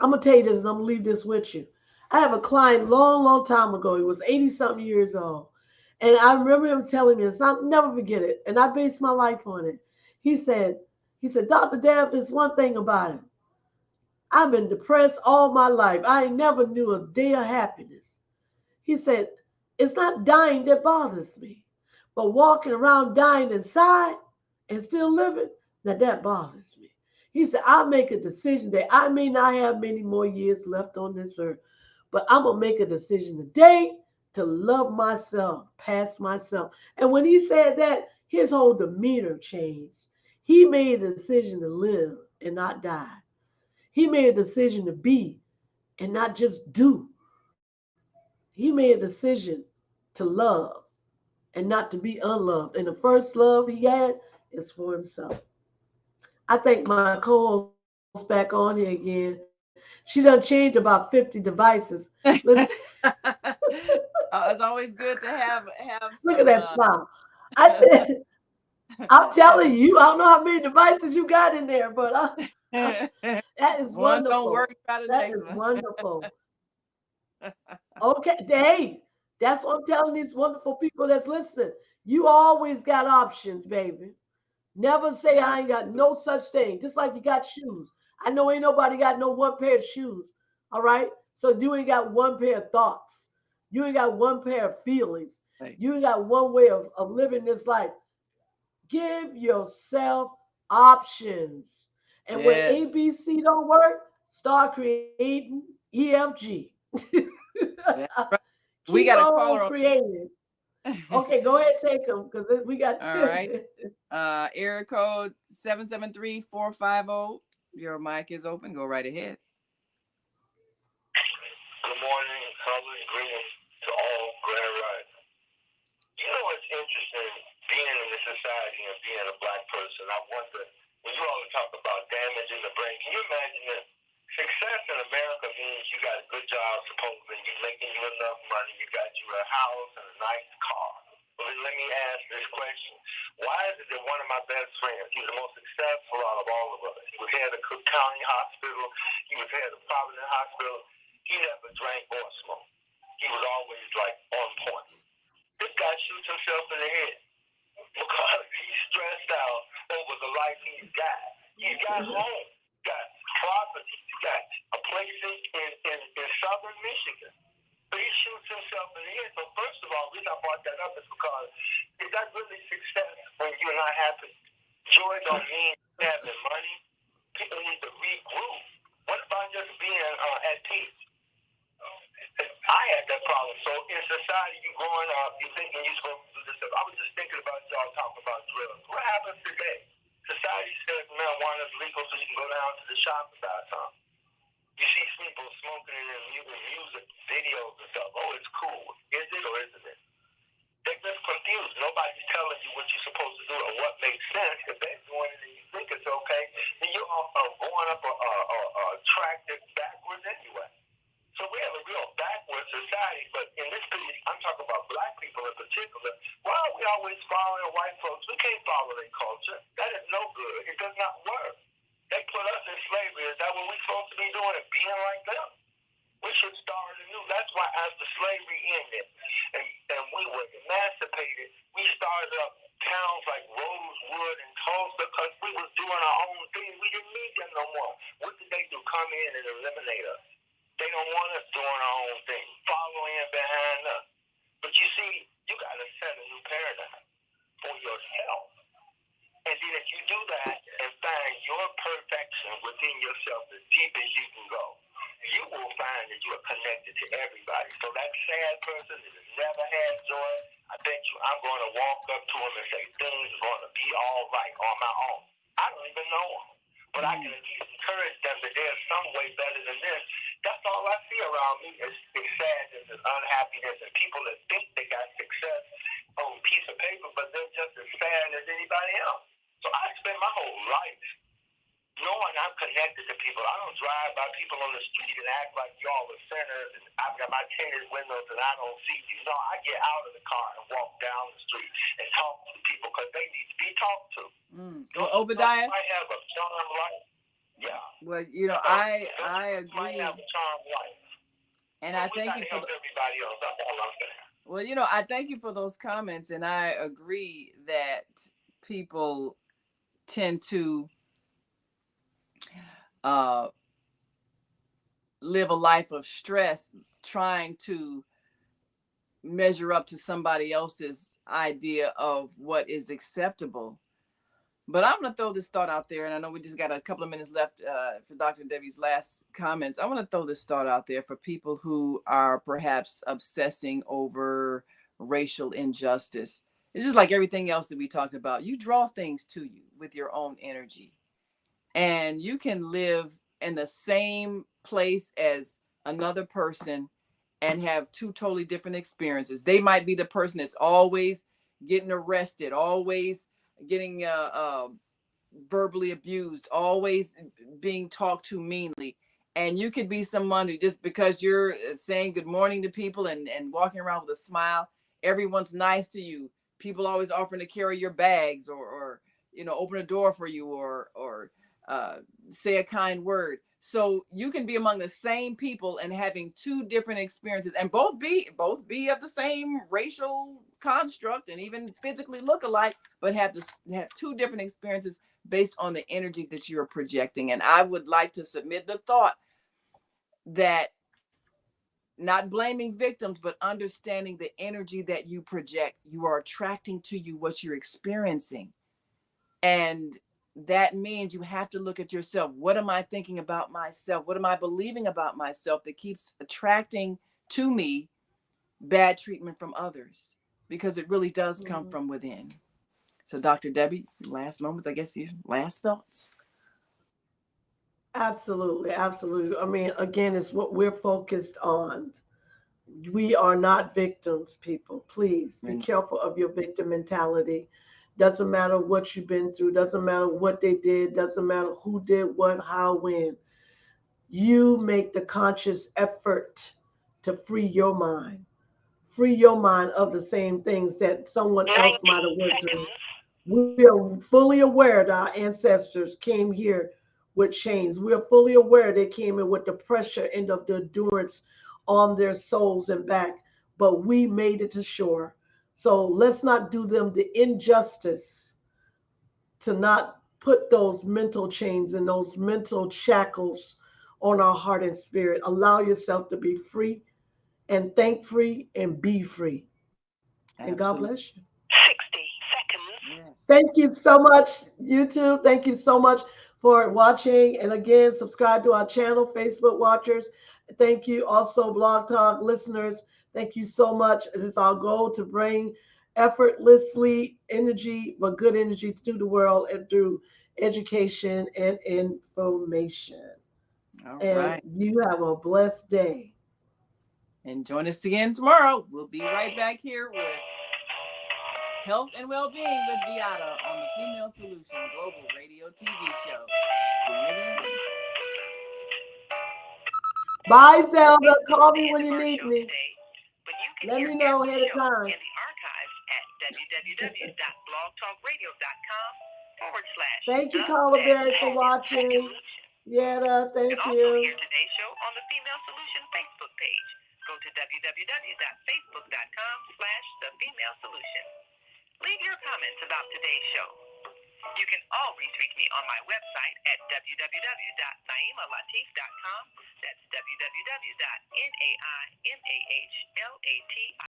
I'm going to tell you this and I'm going to leave this with you. I have a client long, long time ago. He was 80 something years old. And I remember him telling me this. I'll never forget it. And I based my life on it. He said, Dr. Deb, there's one thing about it. I've been depressed all my life. I never knew a day of happiness. He said, it's not dying that bothers me, but walking around dying inside and still living, now that bothers me. He said, I'll make a decision that I may not have many more years left on this earth, but I'm going to make a decision today to love myself, past myself. And when he said that, his whole demeanor changed. He made a decision to live and not die. He made a decision to be and not just do. He made a decision to love and not to be unloved. And the first love he had is for himself. I think my co-host back on here again. She done changed about 50 devices. Let's It's always good to have look at some. that smile. I said, I'm telling you, I don't know how many devices you got in there, but that is One don't wonderful. work, try the That next is one. wonderful. Okay, hey, that's what I'm telling these wonderful people that's listening. You always got options, baby. Never say I ain't got no such thing. Just like you got shoes. I know ain't nobody got no one pair of shoes. All right. So you ain't got one pair of thoughts. You ain't got one pair of feelings. Right. You ain't got one way of living this life. Give yourself options. And when Yes. ABC don't work, start creating EFG. That's right. We Keep got a on caller creating. on. Okay, go ahead, take them because we got All 10 right. minutes. Area code 773-450. Your mic is open. Go right ahead. Good morning, colors, greetings to all Grand Rising. You know what's interesting, being in this society and being a black person, I wonder, when you all talk about damage in the brain, can you imagine that success in America means you got a good job, supposedly, you're making you enough money, you got you a house and a nice car. Well, then let me ask this question. Why is it that one of my best friends, he's the most successful out of all of us, he was head of Cook County Hospital, he was head of Providence Hospital, he never drank or smoked. He was always like on point. This guy shoots himself in the head because he's stressed out over the life he's got. He's got home, got property, he's got a place in southern Michigan. But he shoots himself in the head. So first of all, the reason I brought that up is because is that really success when you're not happy? Joy don't mean having money. People need to regroup. What about just being at peace? I had that problem. So in society, you growing up, you thinking you're supposed to do this stuff. I was just thinking about y'all talking about drugs. What happens today? Society says marijuana is legal, so you can go down to the shop and buy some. You see people smoking it in music videos and stuff. Oh, it's cool. Is it or isn't it? They're just confused. Nobody's telling you what you're supposed to do or what makes sense. If they're doing it and you think it's okay, then you're going up a track that's backwards anyway. So we have a real backward society, but in this piece, I'm talking about black people in particular. Why are we always following white folks? We can't follow their culture. That is no good. It does not work. They put us in slavery. Is that what we're supposed to be doing, being like them? We should start anew. That's why after slavery ended and we were emancipated, we started up towns like Rosewood and Tulsa because we was doing our own thing. We didn't need them no more. What did they do? Come in and eliminate us. They don't want us doing our own thing, following behind us. But you see, you got to set a new paradigm for yourself. And then if you do that and find your perfection within yourself as deep as you can go, you will find that you are connected to everybody. So that sad person that has never had joy, I bet you I'm going to walk up to him and say, things are going to be all right on my own. I don't even know him. But I can at least encourage them that there's some way better than this. That's all I see around me is sadness and unhappiness and people that think they got success on a piece of paper, but they're just as sad as anybody else. So I spend my whole life knowing I'm connected to people. I don't drive by people on the street and act like y'all are sinners and I've got my tinted windows and I don't see you. No, I get out of the car and walk down the street and talk to people because they need to be talked to. Well, Obadiah, I have a charmed life. Yeah. well, you know, I agree. Might have a charmed life. And I thank you for everybody else. That's all I'm saying. Well, you know, I thank you for those comments, and I agree that people tend to live a life of stress trying to measure up to somebody else's idea of what is acceptable. But I'm going to throw this thought out there, and I know we just got a couple of minutes left for Dr. Debbie's last comments. I want to throw this thought out there for people who are perhaps obsessing over racial injustice. It's just like everything else that we talked about. You draw things to you with your own energy, and you can live in the same place as another person and have two totally different experiences. They might be the person that's always getting arrested, always getting verbally abused, always being talked to meanly. And you could be someone who, just because you're saying good morning to people and walking around with a smile, everyone's nice to you. People always offering to carry your bags or you know, open a door for you or say a kind word. So you can be among the same people and having two different experiences and both be of the same racial construct and even physically look alike, but have two different experiences based on the energy that you're projecting. And I would like to submit the thought that not blaming victims, but understanding the energy that you project, you are attracting to you what you're experiencing. And that means you have to look at yourself. What am I thinking about myself? What am I believing about myself that keeps attracting to me bad treatment from others, because it really does come Mhm. from within. So Dr. Debbie, last moments, I guess, you last thoughts. Absolutely, absolutely. I mean, again, it's what we're focused on. We are not victims, people. Please be And careful of your victim mentality. Doesn't matter what you've been through, doesn't matter what they did, doesn't matter who did what, how, when. You make the conscious effort to free your mind. Free your mind of the same things that someone else 90 might have went through. seconds. We are fully aware that our ancestors came here with chains. We are fully aware they came in with the pressure and of the endurance on their souls and back, but we made it to shore. So let's not do them the injustice to not put those mental chains and those mental shackles on our heart and spirit. Allow yourself to be free and think free and be free. And God absolutely. bless you. 60 seconds. Yes. Thank you so much, YouTube. Thank you so much for watching. And again, subscribe to our channel, Facebook watchers. Thank you also, Blog Talk listeners. Thank you so much. It is our goal to bring effortlessly energy, but good energy to the world and through education and information. All And right. you have a blessed day. And join us again tomorrow. We'll be right back here with Health and Well-Being with Beata on the Female Solution Global Radio TV show. See you then. Bye, Zelda. Call me The when end you of our need show me. today, but you can Let hear me know every ahead of show time. in the archives at www.blogtalkradio.com/the Thank you, Carla Berry, for watching. solution. Yetta, You can thank also you. hear today's show on the Female Solution Facebook page. Go to www.facebook.com/the female solution. Leave your comments about today's show. You can always reach me on my website at www.naimalatif.com. That's www.naimalatif.com.